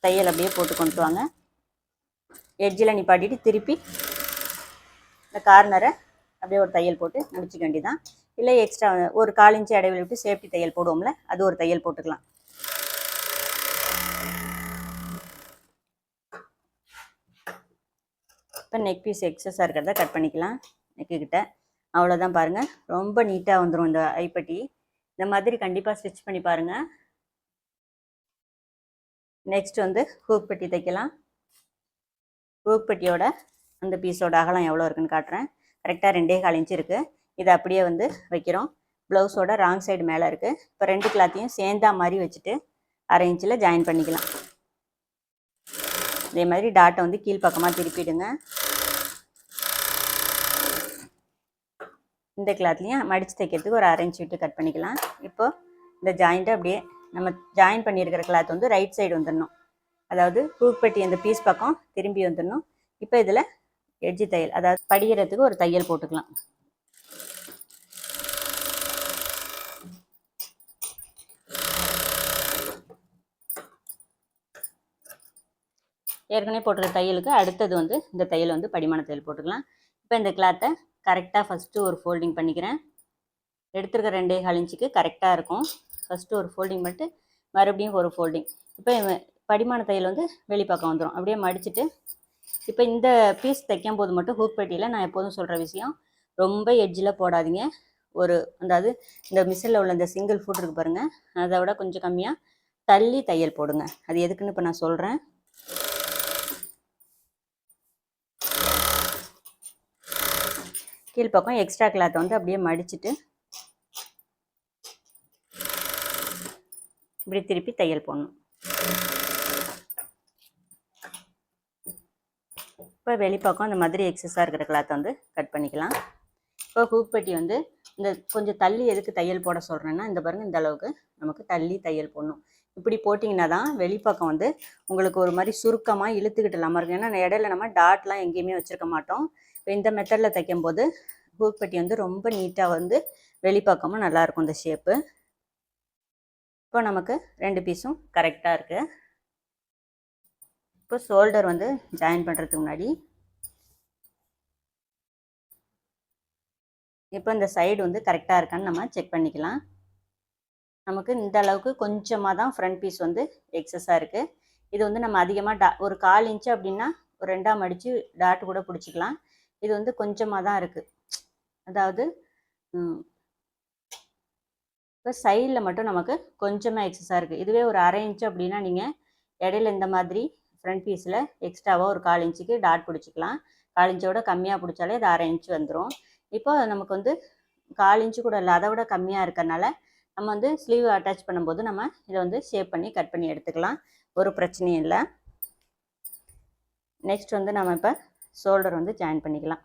தையல் அப்படியே போட்டு கொண்டு வாங்க. எட்ஜில் நிப்பாட்டிட்டு திருப்பி இந்த கார்னரை அப்படியே ஒரு தையல் போட்டு முடிச்சுக்க வேண்டியதான். இல்லை எக்ஸ்ட்ரா ஒரு 1/4 இன்ச்சு இடைவெளி விட்டு சேஃப்டி தையல் போடுவோம்ல, அது ஒரு தையல் போட்டுக்கலாம். இப்போ நெக் பீஸ் எக்ஸஸாக இருக்கிறத கட் பண்ணிக்கலாம். நெக்குக்கிட்ட அவ்வளோதான். பாருங்கள், ரொம்ப நீட்டாக வந்துடும் இந்த ஐப்பட்டி. இந்த மாதிரி கண்டிப்பாக ஸ்டிச் பண்ணி பாருங்கள். நெக்ஸ்ட் வந்து ஹூக்பட்டி தைக்கலாம். ஹூக்பட்டியோட அந்த பீஸோட அகலம் எவ்வளோ இருக்குன்னு காட்டுறேன். கரெக்டாக 2.25 இன்ச்சு இருக்குது. இதை அப்படியே வந்து வைக்கிறோம். ப்ளவுஸோட ராங் சைடு மேலே இருக்குது. இப்போ 2 கிளாத்தையும் சேர்ந்தா மாதிரி வச்சுட்டு 1/2 இன்ச்சில் ஜாயின் பண்ணிக்கலாம். இதே மாதிரி டாட்டை வந்து கீழ்ப்பக்கமாக திருப்பிடுங்க. இந்த கிளாத்லையும் மடித்து தைக்கிறதுக்கு ஒரு 1/2 இன்ச்சு விட்டு கட் பண்ணிக்கலாம். இப்போது இந்த ஜாயிண்ட்டை அப்படியே நம்ம ஜாயின் பண்ணியிருக்கிற கிளாத் வந்து ரைட் சைடு வந்துடணும், அதாவது ஹூக்பட்டி அந்த பீஸ் பக்கம் திரும்பி வந்துடணும். இப்போ இதில் எட்ஜி தையல், அதாவது படிகிறதுக்கு ஒரு தையல் போட்டுக்கலாம். ஏற்கனவே போட்டுக்கிற தையலுக்கு அடுத்தது வந்து இந்த தையல் வந்து படிமான தையல் போட்டுக்கலாம். இப்போ இந்த கிளாத்தை கரெக்டாக ஃபஸ்ட்டு ஒரு ஃபோல்டிங் பண்ணிக்கிறேன். எடுத்துருக்க 2.25 இன்ச்சுக்கு கரெக்டாக இருக்கும். ஃபஸ்ட்டு ஒரு ஃபோல்டிங் பண்ணிட்டு மறுபடியும் ஒரு ஃபோல்டிங். இப்போ படிமான தையல் வந்து வெளிப்பக்கம் வந்துடும். அப்படியே மடிச்சுட்டு இப்போ இந்த பீஸ் தைக்கும் போது மட்டும் ஹூக்பட்டியில் நான் எப்போதும் சொல்கிற விஷயம், ரொம்ப எட்ஜில் போடாதீங்க. ஒரு அதாவது இந்த மிஷினில் உள்ள இந்த சிங்கிள் ஃபுட் இருக்குது பாருங்கள், அதை விட கொஞ்சம் கம்மியாக தள்ளி தையல் போடுங்க. அது எதுக்குன்னு இப்போ நான் சொல்கிறேன். கீழ்ப்பக்கம் எக்ஸ்ட்ரா கிளாத்தை வந்து அப்படியே மடிச்சுட்டு இப்படி திருப்பி தையல் போடணும். இப்போ வெளிப்பக்கம் இந்த மாதிரி எக்ஸஸாக இருக்கிற கிளாத்தை வந்து கட் பண்ணிக்கலாம். இப்போ ஹூக்பட்டி வந்து இந்த கொஞ்சம் தள்ளி எதுக்கு தையல் போட சொல்கிறேன்னா, இந்த பாருங்கள், இந்த அளவுக்கு நமக்கு தள்ளி தையல் போடணும். இப்படி போட்டிங்கன்னா தான் வெளிப்பக்கம் வந்து உங்களுக்கு ஒரு மாதிரி சுருக்கமாக இழுத்துக்கிட்டு இல்லாமல் இருக்கும். ஏன்னா இடையில நம்ம டாட்லாம் எங்கேயுமே வச்சுருக்க மாட்டோம். இப்போ இந்த மெத்தடில் தைக்கும் போது ஹூக் பட்டி வந்து ரொம்ப நீட்டாக வந்து வெளிப்பக்கமும் நல்லாயிருக்கும் இந்த ஷேப்பு. இப்போ நமக்கு 2 பீஸும் கரெக்டாக இருக்குது. இப்போ ஷோல்டர் வந்து ஜாயின் பண்ணுறதுக்கு முன்னாடி இப்போ இந்த சைடு வந்து கரெக்டாக இருக்கான்னு நம்ம செக் பண்ணிக்கலாம். நமக்கு இந்த அளவுக்கு கொஞ்சமாக தான் ஃப்ரண்ட் பீஸ் வந்து எக்ஸஸாக இருக்குது. இது வந்து நம்ம அதிகமாக ஒரு 1/4 இன்ச்சு அப்படின்னா ஒரு 2ஆக மடித்து டாட் கூட பிடிச்சிக்கலாம். இது வந்து கொஞ்சமாக தான் இருக்குது. அதாவது இப்போ சைடில் மட்டும் நமக்கு கொஞ்சமாக எக்ஸஸாக இருக்குது. இதுவே ஒரு 1/2 இன்ச்சு அப்படின்னா நீங்கள் இடையில இந்த மாதிரி ஃப்ரண்ட் பீஸில் எக்ஸ்ட்ராவாக ஒரு 1/4 இன்ச்சுக்கு டாட் பிடிச்சிக்கலாம். 1/4 இன்ச்சோட கம்மியாக பிடிச்சாலே அது 1/2 இன்ச்சு வந்துடும். இப்போ நமக்கு வந்து 1/4 இன்ச்சு கூட இல்லை, அதை விட கம்மியாக இருக்கறனால நம்ம வந்து ஸ்லீவ் அட்டாச் பண்ணும்போது நம்ம இதை வந்து ஷேப் பண்ணி கட் பண்ணி எடுத்துக்கலாம். ஒரு பிரச்சனையும் இல்லை. நெக்ஸ்ட் வந்து நம்ம இப்போ ஷோல்டர் வந்து ஜாயின் பண்ணிக்கலாம்.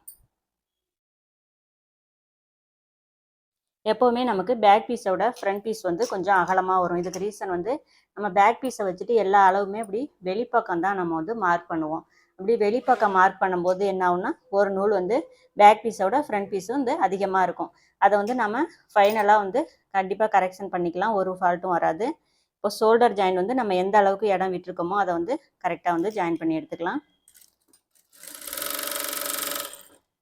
எப்போவுமே நமக்கு பேக் பீஸோட ஃப்ரண்ட் பீஸ் வந்து கொஞ்சம் அகலமாக வரும். இதுக்கு ரீசன் வந்து நம்ம பேக் பீஸை வச்சுட்டு எல்லா அளவுமே அப்படி வெளிப்பக்கம் தான் நம்ம வந்து மார்க் பண்ணுவோம். அப்படி வெளிப்பக்கம் மார்க் பண்ணும்போது என்ன ஆகும்னா ஒரு நூல் வந்து பேக் பீஸோட ஃப்ரண்ட் பீஸும் வந்து அதிகமாக இருக்கும். அதை வந்து நம்ம ஃபைனலாக வந்து கண்டிப்பாக கரெக்ஷன் பண்ணிக்கலாம், ஒரு ஃபால்ட்டும் வராது. இப்போ ஷோல்டர் ஜாயின் வந்து நம்ம எந்த அளவுக்கு இடம் விட்டுருக்கோமோ அதை வந்து கரெக்டாக வந்து ஜாயின் பண்ணி எடுத்துக்கலாம்.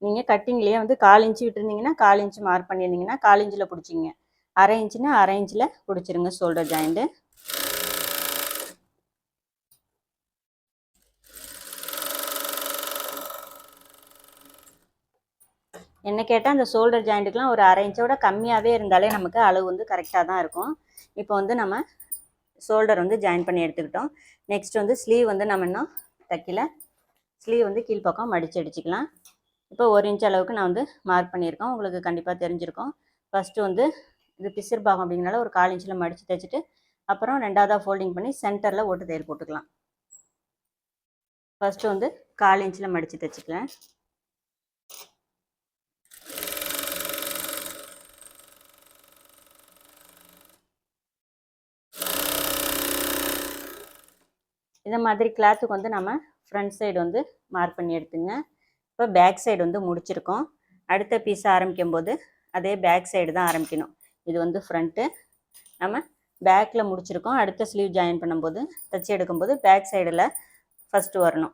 நீங்கள் கட்டிங்லேயே வந்து 1/4 இன்ச்சு விட்டுருந்தீங்கன்னா 1/4 இன்ச்சு மார்க் பண்ணியிருந்தீங்கன்னா 1/4 இன்ச்சில் பிடிச்சிங்க. 1/2 இன்ச்சுன்னா 1/2 இன்ச்சில் பிடிச்சிருங்க ஷோல்டர் ஜாயிண்ட்டு. என்ன கேட்டால் அந்த ஷோல்டர் ஜாயிண்ட்டுக்கெலாம் ஒரு 1/2 இன்ச்சோட கம்மியாகவே இருந்தாலே நமக்கு அளவு வந்து கரெக்டாக தான் இருக்கும். இப்போ வந்து நம்ம ஷோல்டர் வந்து ஜாயின் பண்ணி எடுத்துக்கிட்டோம். நெக்ஸ்ட் வந்து ஸ்லீவ் வந்து நம்ம இன்னும் தைக்கல. ஸ்லீவ் வந்து கீழ்ப்பக்கம் மடித்து அடிச்சுக்கலாம். இப்போ 1 இன்ச் அளவுக்கு நான் வந்து மார்க் பண்ணியிருக்கோம். உங்களுக்கு கண்டிப்பாக தெரிஞ்சிருக்கும். ஃபஸ்ட்டு வந்து இது பிசிர் பாகம் அப்படிங்கிறனால ஒரு 1/4 இன்ச்சில் மடித்து தைச்சிட்டு அப்புறம் 2ஆவதாக ஃபோல்டிங் பண்ணி சென்டரில் ஓட்டு தையல் போட்டுக்கலாம். ஃபஸ்ட்டு வந்து 1/4 இன்ச்சில் மடித்து தைச்சிக்கலாம். இந்த மாதிரி கிளாத்துக்கு வந்து நம்ம ஃப்ரண்ட் சைடு வந்து மார்க் பண்ணி எடுத்துங்க. இப்போ பேக் சைடு வந்து முடிச்சிருக்கோம். அடுத்த பீஸ் ஆரம்பிக்கும் போது அதே பேக் சைடு தான் ஆரம்பிக்கணும். இது வந்து ஃப்ரண்ட்டு, நம்ம பேக்கில் முடிச்சிருக்கோம். அடுத்த ஸ்லீவ் ஜாயின் பண்ணும்போது தைச்சி எடுக்கும்போது பேக் சைடில் ஃபஸ்ட்டு வரணும்.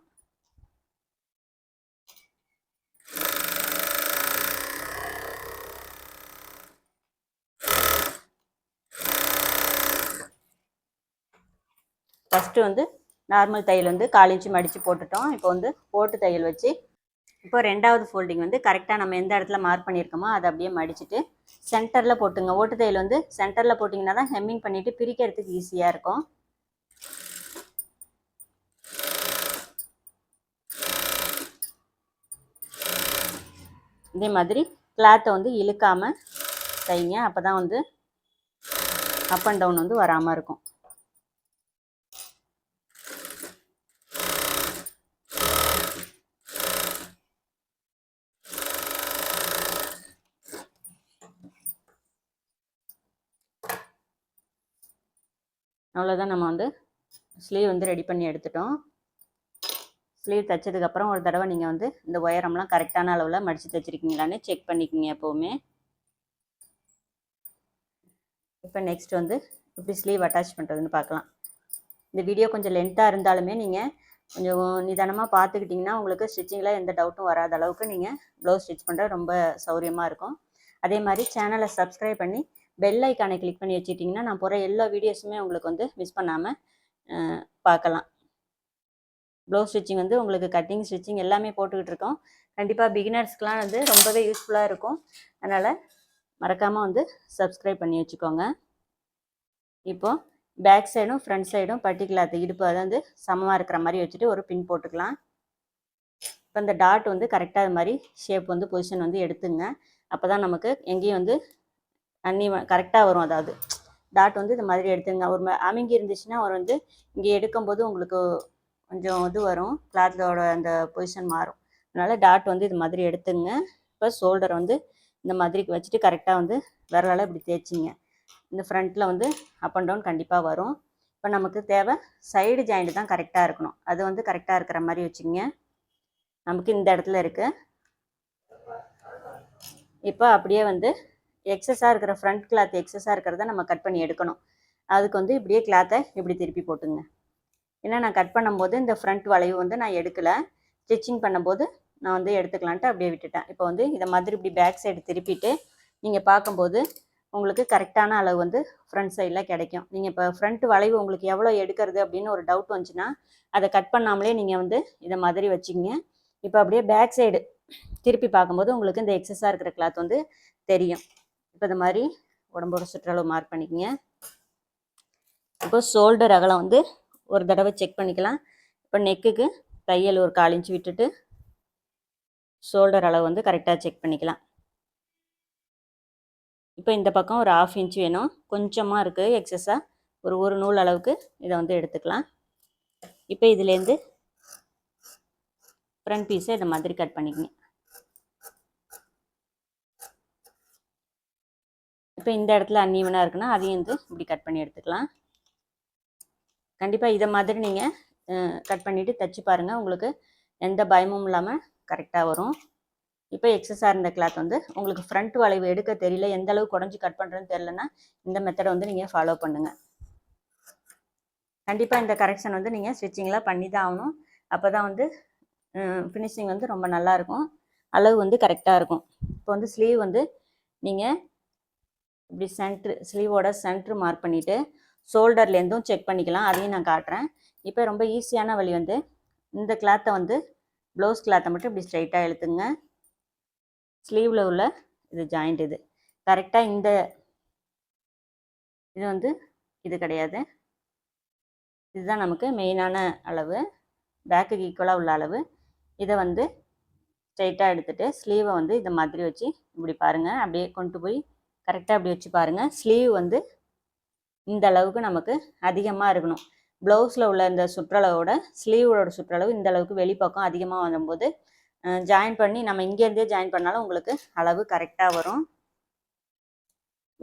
ஃபஸ்ட்டு வந்து நார்மல் தையல் வந்து 1/4 இன்ச்சு மடித்து போட்டுட்டோம். இப்போ வந்து போட்டு தையல் வச்சு இப்போ 2ஆவது ஃபோல்டிங் வந்து கரெக்டாக நம்ம எந்த இடத்துல மார்க் பண்ணியிருக்கோமோ அதை அப்படியே மடிச்சுட்டு சென்டரில் போட்டுங்க. ஓட்டு தையல் வந்து சென்டரில் போட்டிங்கன்னா தான் ஹெம்மிங் பண்ணிவிட்டு பிரிக்கிறதுக்கு ஈஸியாக இருக்கும். இதே மாதிரி கிளாத்தை வந்து இழுக்காமல் தைங்க. அப்போ தான் வந்து அப் அண்ட் டவுன் வந்து வராமல் இருக்கும். அவ்வளோதான், நம்ம வந்து ஸ்லீவ் வந்து ரெடி பண்ணி எடுத்துட்டோம். ஸ்லீவ் தைச்சதுக்கப்புறம் ஒரு தடவை நீங்கள் வந்து இந்த உயரம்லாம் கரெக்டான அளவில் மடித்து தைச்சிருக்கீங்களான்னு செக் பண்ணிக்கோங்க எப்போவுமே. இப்போ நெக்ஸ்ட் வந்து எப்படி ஸ்லீவ் அட்டாச் பண்ணுறதுன்னு பார்க்கலாம். இந்த வீடியோ கொஞ்சம் லென்த்தாக இருந்தாலுமே நீங்கள் கொஞ்சம் நிதானமாக பார்த்துக்கிட்டிங்கன்னா உங்களுக்கு ஸ்டிச்சிங்கில் எந்த டவுட்டும் வராத அளவுக்கு நீங்கள் ப்ளவுஸ் ஸ்டிச் பண்ணுற ரொம்ப சௌரியமாக இருக்கும். அதே மாதிரி சேனலை சப்ஸ்கிரைப் பண்ணி பெல் ஐக்கானை கிளிக் பண்ணி வச்சுக்கிட்டிங்கன்னா நான் போகிற எல்லா வீடியோஸுமே உங்களுக்கு வந்து மிஸ் பண்ணாமல் பார்க்கலாம். ப்ளவுஸ் ஸ்டிச்சிங் வந்து உங்களுக்கு கட்டிங் ஸ்டிச்சிங் எல்லாமே போட்டுக்கிட்டு இருக்கோம். கண்டிப்பாக பிகினர்ஸ்க்கெலாம் வந்து ரொம்பவே யூஸ்ஃபுல்லாக இருக்கும். அதனால் மறக்காமல் வந்து சப்ஸ்கிரைப் பண்ணி வச்சுக்கோங்க. இப்போது பேக் சைடும் ஃப்ரண்ட் சைடும் பர்டிகுலர் இடுப்பு அதாவது சமமாக இருக்கிற மாதிரி வச்சுட்டு ஒரு பின் போட்டுக்கலாம். இப்போ இந்த டாட் வந்து கரெக்டாக அது மாதிரி ஷேப் வந்து பொசிஷன் வந்து எடுத்துங்க. அப்போ தான் நமக்கு எங்கேயும் வந்து கரெக்டாக வரும். அதாவது டாட் வந்து இது மாதிரி எடுத்துங்க. ஒரு அமுங்கி இருந்துச்சுன்னா அவர் வந்து இங்கே எடுக்கும்போது உங்களுக்கு கொஞ்சம் இது வரும், கிளாத்தோட அந்த பொசிஷன் மாறும். அதனால் டாட் வந்து இது மாதிரி எடுத்துங்க. இப்போ ஷோல்டர் வந்து இந்த மாதிரி வச்சுட்டு கரெக்டாக வந்து விரலால் இப்படி தேய்ச்சிங்க. இந்த ஃப்ரண்ட்டில் வந்து அப் அண்ட் டவுன் கண்டிப்பாக வரும். இப்போ நமக்கு தேவை சைடு ஜாயிண்ட் தான் கரெக்டாக இருக்கணும். அது வந்து கரெக்டாக இருக்கிற மாதிரி வச்சுங்க. நமக்கு இந்த இடத்துல இருக்குது. இப்போ அப்படியே வந்து எக்ஸஸாக இருக்கிற ஃப்ரண்ட் கிளாத் எக்ஸஸாக இருக்கிறத நம்ம கட் பண்ணி எடுக்கணும். அதுக்கு வந்து இப்படியே கிளாத்தை இப்படி திருப்பி போட்டுங்க. ஏன்னா நான் கட் பண்ணும்போது இந்த ஃப்ரண்ட் வளைவு வந்து நான் எடுக்கலை, ஸ்டிச்சிங் பண்ணும்போது நான் வந்து எடுத்துக்கலான்ட்டு அப்படியே விட்டுட்டேன். இப்போ வந்து இதை மாதிரி இப்படி பேக் சைடு திருப்பிட்டு நீங்கள் பார்க்கும்போது உங்களுக்கு கரெக்டான அளவு வந்து ஃப்ரண்ட் சைடில் கிடைக்கும். நீங்கள் இப்போ ஃப்ரண்ட் வளைவு உங்களுக்கு எவ்வளோ எடுக்கிறது அப்படின்னு ஒரு டவுட் வந்துச்சுன்னா அதை கட் பண்ணாமலே நீங்கள் வந்து இதை மாதிரி வச்சுக்கிங்க. இப்போ அப்படியே பேக் சைடு திருப்பி பார்க்கும்போது உங்களுக்கு இந்த எக்ஸஸாக இருக்கிற கிளாத் வந்து தெரியும். இப்போ இந்த மாதிரி உடம்போட சுற்றளவு மார்க் பண்ணிக்கோங்க. இப்போ ஷோல்டர் அகலம் வந்து ஒரு தடவை செக் பண்ணிக்கலாம். இப்போ நெக்குக்கு தையல் ஒரு 1/4 இன்ச் விட்டுட்டு ஷோல்டர் அளவு வந்து கரெக்டாக செக் பண்ணிக்கலாம். இப்போ இந்த பக்கம் ஒரு 1/2 இன்ச் வேணும், கொஞ்சமாக இருக்குது எக்ஸஸாக, ஒரு நூல் அளவுக்கு இதை வந்து எடுத்துக்கலாம். இப்போ இதுலேருந்து ஃப்ரண்ட் பீஸை இதை மாதிரி கட் பண்ணிக்கங்க. இப்போ இந்த இடத்துல அன்ஈவனாக இருக்குன்னா அதையும் வந்து இப்படி கட் பண்ணி எடுத்துக்கலாம். கண்டிப்பாக இதை மாதிரி நீங்கள் கட் பண்ணிவிட்டு தைச்சி பாருங்கள், உங்களுக்கு எந்த பயமும் இல்லாமல் கரெக்டாக வரும். இப்போ எக்ஸஸாக இருந்த கிளாத் வந்து உங்களுக்கு ஃப்ரண்ட் வளைவு எடுக்க தெரியல, எந்த அளவுக்கு குடஞ்சி கட் பண்ணுறதுன்னு தெரியலன்னா இந்த மெத்தடை வந்து நீங்கள் ஃபாலோ பண்ணுங்கள். கண்டிப்பாக இந்த கரெக்ஷன் வந்து நீங்கள் ஸ்டிச்சிங்லாம் பண்ணி தான் ஆகணும். அப்போ தான் வந்து ஃபினிஷிங் வந்து ரொம்ப நல்லாயிருக்கும், அளவு வந்து கரெக்டாக இருக்கும். இப்போ வந்து ஸ்லீவ் வந்து நீங்கள் இப்படி ஸ்லீவோட சென்ட்ரு மார்க் பண்ணிவிட்டு ஷோல்டர்லேருந்தும் செக் பண்ணிக்கலாம், அதையும் நான் காட்டுறேன். இப்போ ரொம்ப ஈஸியான வழி வந்து இந்த கிளாத்தை வந்து ப்ளவுஸ் கிளாத்தை மட்டும் இப்படி ஸ்ட்ரைட்டாக இழுத்துங்க. ஸ்லீவில் உள்ள இது ஜாயிண்ட் இது கரெக்டாக இந்த இது வந்து இது கிடையாது, இதுதான் நமக்கு மெயினான அளவு, பேக்குக்கு ஈக்குவலாக உள்ள அளவு. இதை வந்து ஸ்ட்ரைட்டாக எடுத்துகிட்டு ஸ்லீவை வந்து இதை மாதிரி வச்சு இப்படி பாருங்கள், அப்படியே கொண்டு போய் கரெக்டாக அப்படி வச்சு பாருங்கள். ஸ்லீவ் வந்து இந்த அளவுக்கு நமக்கு அதிகமாக இருக்கணும். ப்ளவுஸில் உள்ள இந்த சுற்றளவோட ஸ்லீவோட சுற்றளவு இந்த அளவுக்கு வெளிப்பக்கம் அதிகமாக வரும்போது ஜாயின் பண்ணி நம்ம இங்கேருந்தே ஜாயின் பண்ணாலும் உங்களுக்கு அளவு கரெக்டாக வரும்.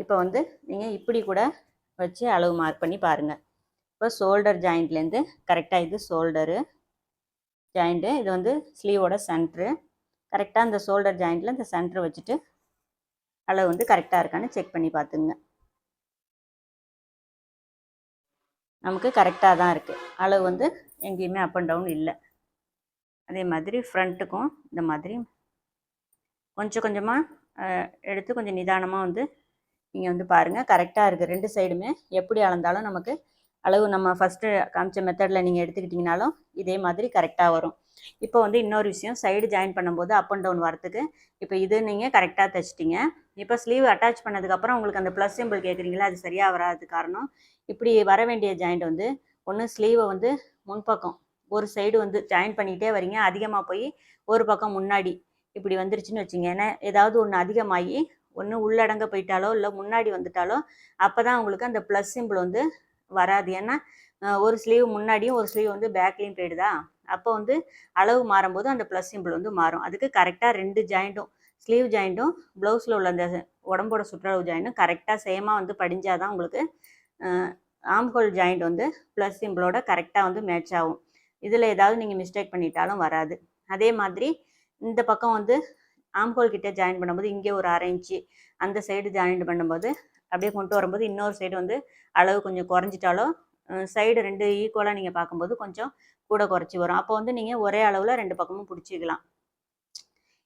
இப்போ வந்து நீங்கள் இப்படி கூட வச்சு அளவு மார்க் பண்ணி பாருங்கள். இப்போ ஷோல்டர் ஜாயிண்ட்லேருந்து கரெக்டாக இது ஷோல்டரு ஜாயிண்ட்டு, இது வந்து ஸ்லீவோட சென்ட்ரு. கரெக்டாக இந்த ஷோல்டர் ஜாயிண்ட்டில் இந்த சென்ட்ரு வச்சுட்டு அளவு வந்து கரெக்டாக இருக்கான்னு செக் பண்ணி பார்த்துங்க. நமக்கு கரெக்டாக தான் இருக்குது, அளவு வந்து எங்கேயுமே அப் அண்ட் டவுன் இல்லை. அதே மாதிரி ஃப்ரண்ட்டுக்கும் இந்த மாதிரி கொஞ்சம் கொஞ்சமாக எடுத்து கொஞ்சம் நிதானமாக வந்து நீங்கள் வந்து பாருங்கள், கரெக்டாக இருக்குது. 2 சைடுமே எப்படி அளந்தாலும் நமக்கு அளவு நம்ம ஃபஸ்ட்டு காமிச்ச மெத்தடில் நீங்கள் எடுத்துக்கிட்டிங்கனாலும் இதே மாதிரி கரெக்டாக வரும். இப்போ வந்து இன்னொரு விஷயம், சைடு ஜாயின் பண்ணும்போது அப் அண்ட் டவுன் வரத்துக்கு இப்போ இது நீங்கள் கரெக்டாக தைச்சிட்டிங்க. இப்போ ஸ்லீவ் அட்டாச் பண்ணதுக்கப்புறம் உங்களுக்கு அந்த ப்ளஸ் சிம்பிள் கேட்குறீங்களா, அது சரியாக வராது. காரணம் இப்படி வர வேண்டிய ஜாயிண்ட் வந்து ஒன்று ஸ்லீவை வந்து முன்பக்கம் ஒரு சைடு வந்து ஜாயின் பண்ணிகிட்டே வரீங்க, அதிகமாக போய் ஒரு பக்கம் முன்னாடி இப்படி வந்துருச்சுன்னு வச்சுங்க. ஏன்னா ஏதாவது ஒன்று அதிகமாகி ஒன்று உள்ளடங்க போயிட்டாலோ இல்லை முன்னாடி வந்துட்டாலோ அப்போ தான் உங்களுக்கு அந்த ப்ளஸ் சிம்பிள் வந்து வராது. ஏன்னா ஒரு ஸ்லீவ் முன்னாடியும் ஒரு ஸ்லீவ் வந்து பேக்லேயும் போயிடுதா, அப்போ வந்து அளவு மாறும்போது அந்த ப்ளஸ் சிம்பிள் வந்து மாறும். அதுக்கு கரெக்டாக 2 ஜாயிண்ட்டும் ஸ்லீவ் ஜாயிண்ட்டும் ப்ளவுஸில் உள்ள அந்த உடம்போட சுற்றளவு ஜாயிண்ட்டும் கரெக்டாக சேமாக வந்து படிஞ்சாதான் உங்களுக்கு ஆம்ஹோல் ஜாயிண்ட் வந்து ப்ளஸ் சிம்பிளோட கரெக்டாக வந்து மேட்ச் ஆகும். இதில் ஏதாவது நீங்கள் மிஸ்டேக் பண்ணிட்டாலும் வராது. அதே மாதிரி இந்த பக்கம் வந்து ஆம்ஹோல் கிட்டே ஜாயின் பண்ணும்போது இங்கே ஒரு 1/2 இன்ச்சு அந்த சைடு ஜாயின் பண்ணும்போது அப்படியே கொண்டு வரும்போது இன்னொரு சைடு வந்து அளவு கொஞ்சம் குறைஞ்சிட்டாலோ சைடு 2 ஈக்குவலாக நீங்கள் பார்க்கும்போது கொஞ்சம் கூட குறைச்சி வரும். அப்போ வந்து நீங்கள் ஒரே அளவில் 2 பக்கமும் பிடிச்சிக்கலாம்.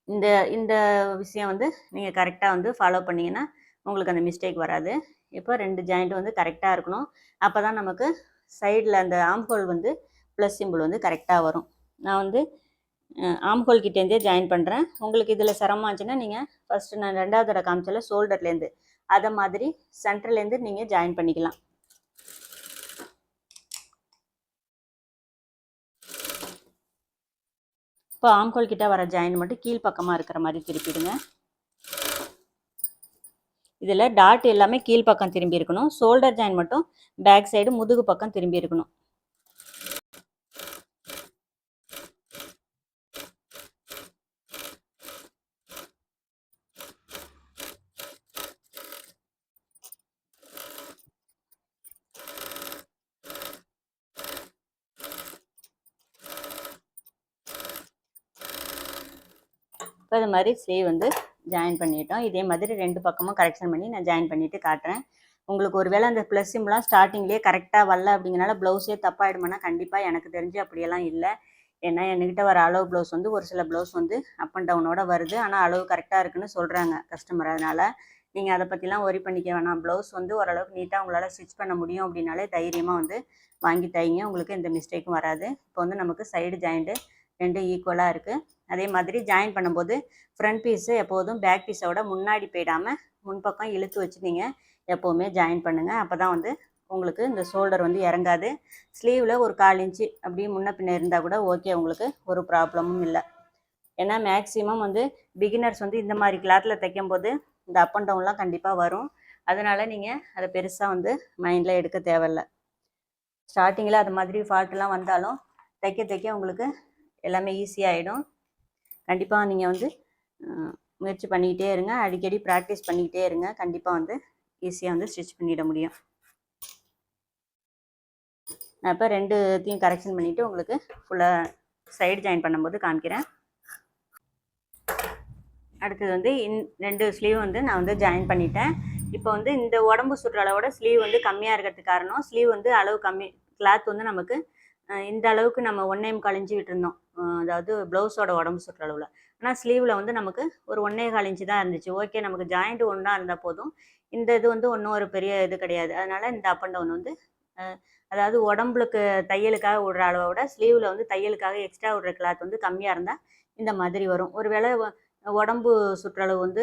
இந்த இந்த விஷயம் வந்து நீங்கள் கரெக்டாக வந்து ஃபாலோ பண்ணிங்கன்னா உங்களுக்கு அந்த மிஸ்டேக் வராது. இப்போ 2 ஜாயிண்ட் வந்து கரெக்டாக இருக்கணும், அப்போ தான் நமக்கு சைடில் அந்த ஆம்ஹோல் வந்து ப்ளஸ் சிம்பிள் வந்து கரெக்டாக வரும். நான் வந்து ஆம்ஹோல் கிட்டேருந்தே ஜாயின் பண்ணுறேன். உங்களுக்கு இதில் சிரமமாச்சுன்னா நீங்கள் ஃபஸ்ட்டு நான் 2வது தடவை காமிச்சல ஷோல்டர்லேருந்து அதை மாதிரி சென்டர்லேருந்து நீங்கள் ஜாயின் பண்ணிக்கலாம். இப்போ ஆம்ஹோல் கிட்ட வர ஜாயின் மட்டும் கீழ்ப்பக்கமாக இருக்கிற மாதிரி திருப்பிடுங்க. இதில் டாட் எல்லாமே கீழ்ப்பக்கம் திரும்பி இருக்கணும், ஷோல்டர் ஜாயின் மட்டும் பேக் சைடு முதுகு பக்கம் திரும்பி இருக்கணும். இப்போ இது மாதிரி ஸ்லீவ் வந்து ஜாயின் பண்ணிட்டோம். இதே மாதிரி 2 பக்கமும் கரெக்ஷன் பண்ணி நான் ஜாயின் பண்ணிவிட்டு காட்டுறேன். உங்களுக்கு ஒரு வேளை அந்த ப்ளஸ் சிம்லாம் ஸ்டார்டிங்லேயே கரெக்டாக வரல அப்படிங்கிறனால ப்ளவுஸே தப்பாயிடுமானா கண்டிப்பாக எனக்கு தெரிஞ்சு அப்படியெல்லாம் இல்லை. ஏன்னா என்கிட்ட வர அளவு ப்ளவுஸ் வந்து ஒரு சில ப்ளவுஸ் வந்து அப் அண்ட் டவுனோட வருது. ஆனால் அளவு கரெக்டாக இருக்குன்னு சொல்கிறாங்க கஸ்டமர். அதனால் நீங்கள் அதை பற்றிலாம் ஒரி பண்ணிக்க வேணாம். ப்ளவுஸ் வந்து ஓரளவுக்கு நீட்டாக உங்களால் ஸ்டிச் பண்ண முடியும் அப்படின்னாலே தைரியமாக வந்து வாங்கி தைங்க. உங்களுக்கு எந்த மிஸ்டேக்கும் வராது. இப்போ வந்து நமக்கு சைடு ஜாயிண்ட்டு 2 ஈக்குவலாக இருக்குது. அதே மாதிரி ஜாயின் பண்ணும்போது ஃப்ரண்ட் பீஸு எப்போதும் பேக் பீஸோட முன்னாடி போயிடாமல் முன்பக்கம் இழுத்து வச்சு நீங்கள் எப்போவுமே ஜாயின் பண்ணுங்கள். அப்போ தான் வந்து உங்களுக்கு இந்த ஷோல்டர் வந்து இறங்காது. ஸ்லீவில் ஒரு 1/4 இன்ச்சு அப்படியே முன்ன பின்ன இருந்தால் கூட ஓகே, உங்களுக்கு ஒரு ப்ராப்ளமும் இல்லை. ஏன்னா மேக்ஸிமம் வந்து பிகினர்ஸ் வந்து இந்த மாதிரி கிளாத்தில் தைக்கும்போது இந்த அப் அண்ட் டவுன்லாம் கண்டிப்பாக வரும். அதனால் நீங்கள் அதை பெருசாக வந்து மைண்டில் எடுக்க தேவையில்லை. ஸ்டார்டிங்கில் அது மாதிரி ஃபால்ட்லாம் வந்தாலும் தைக்க தைக்க உங்களுக்கு எல்லாமே ஈஸியாகிடும். கண்டிப்பாக நீங்கள் வந்து முயற்சி பண்ணிக்கிட்டே இருங்க. அடிக்கடி ப்ராக்டிஸ் பண்ணிக்கிட்டே இருங்க. கண்டிப்பாக வந்து ஈஸியாக வந்து ஸ்டிச் பண்ணிட முடியும். நான் இப்போ 2த்தையும் கரெக்ஷன் பண்ணிவிட்டு உங்களுக்கு ஃபுல்லாக சைடு ஜாயின் பண்ணும்போது காமிக்கிறேன். அடுத்தது வந்து 2 ஸ்லீவ் வந்து நான் வந்து ஜாயின் பண்ணிட்டேன். இப்போ வந்து இந்த உடம்பு சுற்ற அளவோட ஸ்லீவ் வந்து கம்மியாக இருக்கிறதுக்கு காரணம், ஸ்லீவ் வந்து அளவு கம்மி, கிளாத் வந்து நமக்கு இந்த அளவுக்கு நம்ம 1.25 இன்ச்சு விட்டுருந்தோம். அதாவது ப்ளவுஸோட உடம்பு சுற்ற அளவில். ஆனால் ஸ்லீவில் வந்து நமக்கு ஒரு 1.25 இன்ச்சு தான் இருந்துச்சு. ஓகே, நமக்கு ஜாயிண்ட் ஒன்றா இருந்தால் போதும். இந்த இது வந்து ஒன்றும் ஒரு பெரிய இது கிடையாது. அதனால் இந்த அப் அண்ட் டவுன் வந்து அதாவது உடம்புக்கு தையலுக்காக விடுற அளவை விட ஸ்லீவில் வந்து தையலுக்காக எக்ஸ்ட்ரா விடுற கிளாத் வந்து கம்மியாக இருந்தால் இந்த மாதிரி வரும். ஒரு வேளை உடம்பு சுற்றளவு வந்து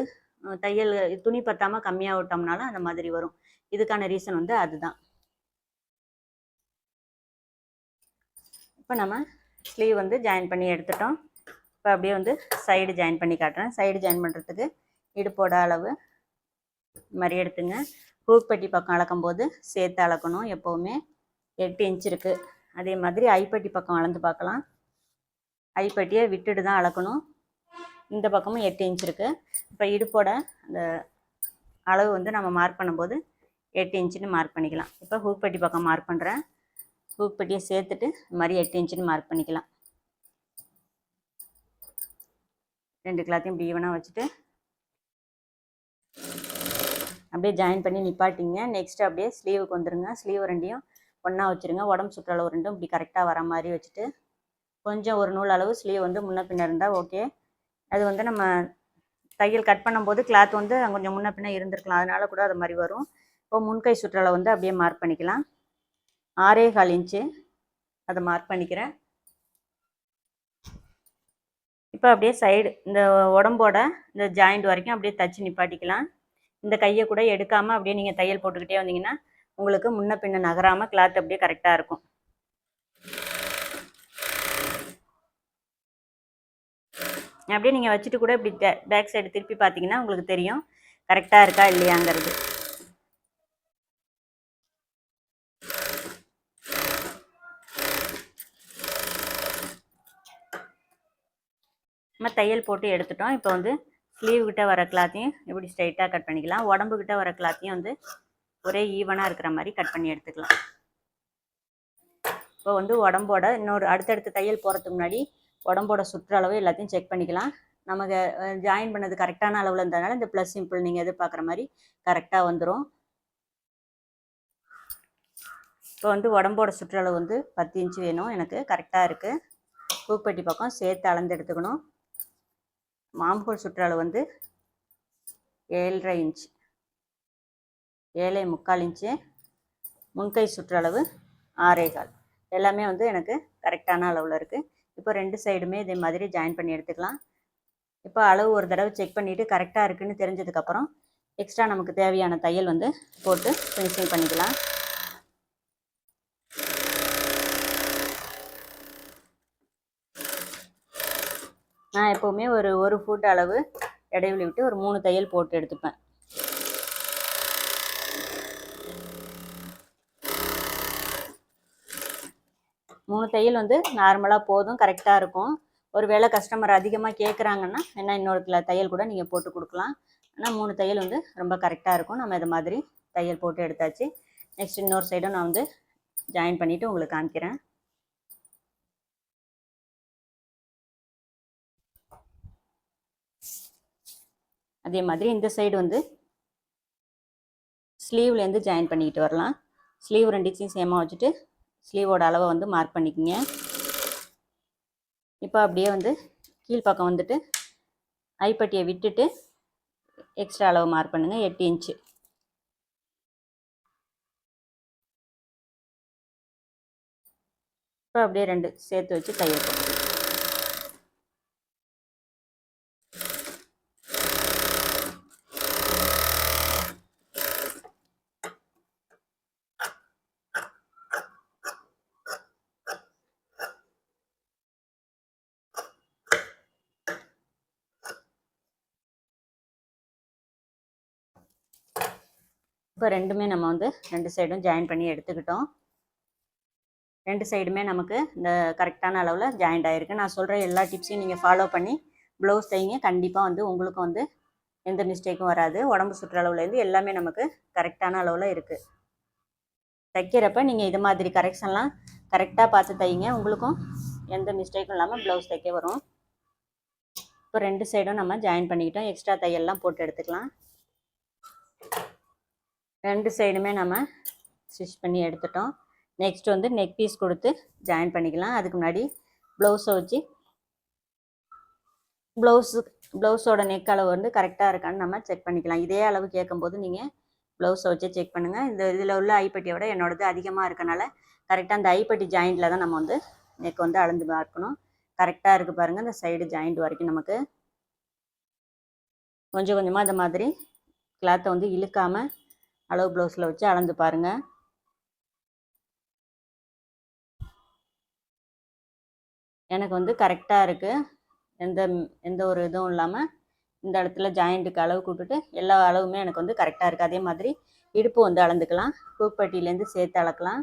தையல் துணி பத்தாமல் கம்மியாக விட்டோம்னாலும் அந்த மாதிரி வரும். இதுக்கான ரீசன் வந்து அதுதான். இப்போ நம்ம ஸ்லீவ் வந்து ஜாயின் பண்ணி எடுத்துட்டோம். இப்போ அப்படியே வந்து சைடு ஜாயின் பண்ணி காட்டுறேன். சைடு ஜாயின் பண்ணுறதுக்கு இடுப்போட அளவு மாதிரி எடுத்துங்க. ஹூக் பட்டி பக்கம் அளக்கும்போது சேர்த்து அளக்கணும். எப்போவுமே 8 இன்ச் இருக்குது. அதே மாதிரி ஐப்பட்டி பக்கம் அளந்து பார்க்கலாம். ஐப்பட்டியை விட்டுட்டு தான் அளக்கணும். இந்த பக்கமும் 8 இன்ச் இருக்குது. இப்போ இடுப்போட அந்த அளவு வந்து நம்ம மார்க் பண்ணும்போது 8 இன்ச்சுன்னு மார்க் பண்ணிக்கலாம். இப்போ ஹூக் பட்டி பக்கம் மார்க் பண்ணுறேன். ஹூக் பட்டியை சேர்த்துட்டு இந்த மாதிரி 8 இன்ச்சுன்னு மார்க் பண்ணிக்கலாம். 2 கிளாத்தையும் இப்படி ஈவனாக வச்சுட்டு அப்படியே ஜாயின் பண்ணி நிப்பாட்டிங்க. நெக்ஸ்ட் அப்படியே ஸ்லீவுக்கு வந்துடுங்க. ஸ்லீவ் 2யும் ஒன்றா வச்சுருங்க. உடம்பு சுற்றளவு 2ம் இப்படி கரெக்டாக வர மாதிரி வச்சுட்டு கொஞ்சம் ஒரு நூல் அளவு ஸ்லீவ் வந்து முன்ன பின்ன இருந்தால் ஓகே. அது வந்து நம்ம தையல் கட் பண்ணும்போது கிளாத் வந்து கொஞ்சம் முன்ன பின்ன இருந்திருக்கலாம், அதனால கூட அது மாதிரி வரும். இப்போ முன்கை சுற்றளவு வந்து அப்படியே மார்க் பண்ணிக்கலாம். 6.25 இன்ச்சு அதை மார்க் பண்ணிக்கிறேன். இப்போ அப்படியே சைடு இந்த உடம்போட இந்த ஜாயிண்ட் வரைக்கும் அப்படியே தச்சு நிப்பாட்டிக்கலாம். இந்த கையை கூட எடுக்காமல் அப்படியே நீங்கள் தையல் போட்டுக்கிட்டே வந்தீங்கன்னா உங்களுக்கு முன்ன பின்ன நகராமல் கிளாத் அப்படியே கரெக்டாக இருக்கும். அப்படியே நீங்கள் வச்சுட்டு கூட இப்படி பேக் சைடு திருப்பி பார்த்தீங்கன்னா உங்களுக்கு தெரியும் கரெக்டாக இருக்கா இல்லையாங்கிறது. நம்ம தையல் போட்டு எடுத்துட்டோம். இப்போ வந்து ஸ்லீவ் கிட்ட வர கிளாத்தையும் எப்படி ஸ்ட்ரைட்டாக கட் பண்ணிக்கலாம். உடம்புக்கிட்ட வர கிளாத்தையும் வந்து ஒரே ஈவனாக இருக்கிற மாதிரி கட் பண்ணி எடுத்துக்கலாம். இப்போ வந்து உடம்போட இன்னொரு அடுத்தடுத்து தையல் போகிறதுக்கு முன்னாடி உடம்போட சுற்றளவு எல்லாத்தையும் செக் பண்ணிக்கலாம். நமக்கு ஜாயின் பண்ணது கரெக்டான அளவில் இருந்ததுனால இந்த ப்ளஸ் சிம்பிள் நீங்கள் எதிர்பார்க்குற மாதிரி கரெக்டாக வந்துடும். இப்போ வந்து உடம்போட சுற்றளவு வந்து 10 இன்ச்சு வேணும். எனக்கு கரெக்டாக இருக்குது. ஹூக்பட்டி பக்கம் சேர்த்து அளந்து எடுத்துக்கணும். மாம்பூல் சுற்றளவு வந்து 7.5 இன்ச், 7.25 இன்ச்சு. முன்கை சுற்றளவு 6.25. எல்லாமே வந்து எனக்கு கரெக்டான அளவில் இருக்குது. இப்போ 2 சைடுமே இதே மாதிரி ஜாயின் பண்ணி எடுத்துக்கலாம். இப்போ அளவு ஒரு தடவை செக் பண்ணிவிட்டு கரெக்டாக இருக்குதுன்னு தெரிஞ்சதுக்கப்புறம் எக்ஸ்ட்ரா நமக்கு தேவையான தையல் வந்து போட்டு ஃபினிஷிங் பண்ணிக்கலாம். நான் எப்போவுமே ஒரு ஃபுட் அளவு இடைவெளி விட்டு ஒரு 3 தையல் போட்டு எடுத்துப்பேன். மூணு தையல் வந்து நார்மலாக போதும், கரெக்டாக இருக்கும். ஒரு வேளை கஸ்டமர் அதிகமாக கேட்குறாங்கன்னா என்ன இன்னொரு தையல் கூட நீங்கள் போட்டு கொடுக்கலாம். ஆனால் 3 தையல் வந்து ரொம்ப கரெக்டாக இருக்கும். நம்ம இது மாதிரி தையல் போட்டு எடுத்தாச்சு. நெக்ஸ்ட் இன்னொரு சைடும் நான் வந்து ஜாயின் பண்ணிவிட்டு உங்களுக்கு காமிக்கிறேன். அதே மாதிரி இந்த சைடு வந்து ஸ்லீவ்லேருந்து ஜாயின் பண்ணிக்கிட்டு வரலாம். ஸ்லீவ் ரெண்டுத்தையும் சேமாக வச்சுட்டு ஸ்லீவோட அளவை வந்து மார்க் பண்ணிக்கோங்க. இப்போ அப்படியே வந்து கீழ்ப்பக்கம் வந்துட்டு ஐப்பட்டியை விட்டுட்டு எக்ஸ்ட்ரா அளவு மார்க் பண்ணுங்கள், 8 இன்ச்சு. இப்போ அப்படியே 2 சேர்த்து வச்சு தையல் போடணும். இப்போ ரெண்டுமே நம்ம வந்து 2 சைடும் ஜாயின் பண்ணி எடுத்துக்கிட்டோம். 2 சைடுமே நமக்கு இந்த கரெக்டான அளவில் ஜாயிண்ட் ஆகிருக்கு. நான் சொல்கிற எல்லா டிப்ஸையும் நீங்கள் ஃபாலோ பண்ணி ப்ளவுஸ் தைங்க. கண்டிப்பாக வந்து உங்களுக்கும் வந்து எந்த மிஸ்டேக்கும் வராது. உடம்பு சுற்றளவுலேருந்து எல்லாமே நமக்கு கரெக்டான அளவில் இருக்குது. தைக்கிறப்ப நீங்கள் இது மாதிரி கரெக்ஷன்லாம் கரெக்டாக பார்த்து தைங்க. உங்களுக்கும் எந்த மிஸ்டேக்கும் இல்லாமல் ப்ளவுஸ் தைக்க வரும். இப்போ 2 சைடும் நம்ம ஜாயின் பண்ணிக்கிட்டோம். எக்ஸ்ட்ரா தையல்லாம் போட்டு எடுத்துக்கலாம். 2 சைடுமே நம்ம ஸ்டிச் பண்ணி எடுத்துட்டோம். நெக்ஸ்ட் வந்து நெக் பீஸ் கொடுத்து ஜாயின் பண்ணிக்கலாம். அதுக்கு முன்னாடி ப்ளவுஸை வச்சு ப்ளவுஸோட நெக் அளவு வந்து கரெக்டாக இருக்கான்னு நம்ம செக் பண்ணிக்கலாம். இதே அளவு கேட்கும்போது நீங்கள் ப்ளவுஸை வச்சு செக் பண்ணுங்கள். இதில் உள்ள ஐப்பட்டியோட என்னோடது அதிகமாக இருக்கனால கரெக்டாக அந்த ஐப்பட்டி ஜாயிண்டில் தான் நம்ம வந்து நெக் வந்து அளந்து பார்க்கணும். கரெக்டாக இருக்குது பாருங்கள். இந்த சைடு ஜாயிண்ட் வரைக்கும் நமக்கு கொஞ்சம் கொஞ்சமாக இந்த மாதிரி கிளாத்தை வந்து இழுக்காமல் அளவு ப்ளவுஸில் வச்சு அளந்து பாருங்கள். எனக்கு வந்து கரெக்டாக இருக்குது. எந்த ஒரு இதுவும் இல்லாமல் இந்த இடத்துல ஜாயிண்ட்டுக்கு அளவு கூட்டுட்டு எல்லா அளவுமே எனக்கு வந்து கரெக்டாக இருக்குது. அதே மாதிரி இடுப்பு வந்து அளந்துக்கலாம். பூப்பட்டியிலேருந்து சேர்த்து அளக்கலாம்.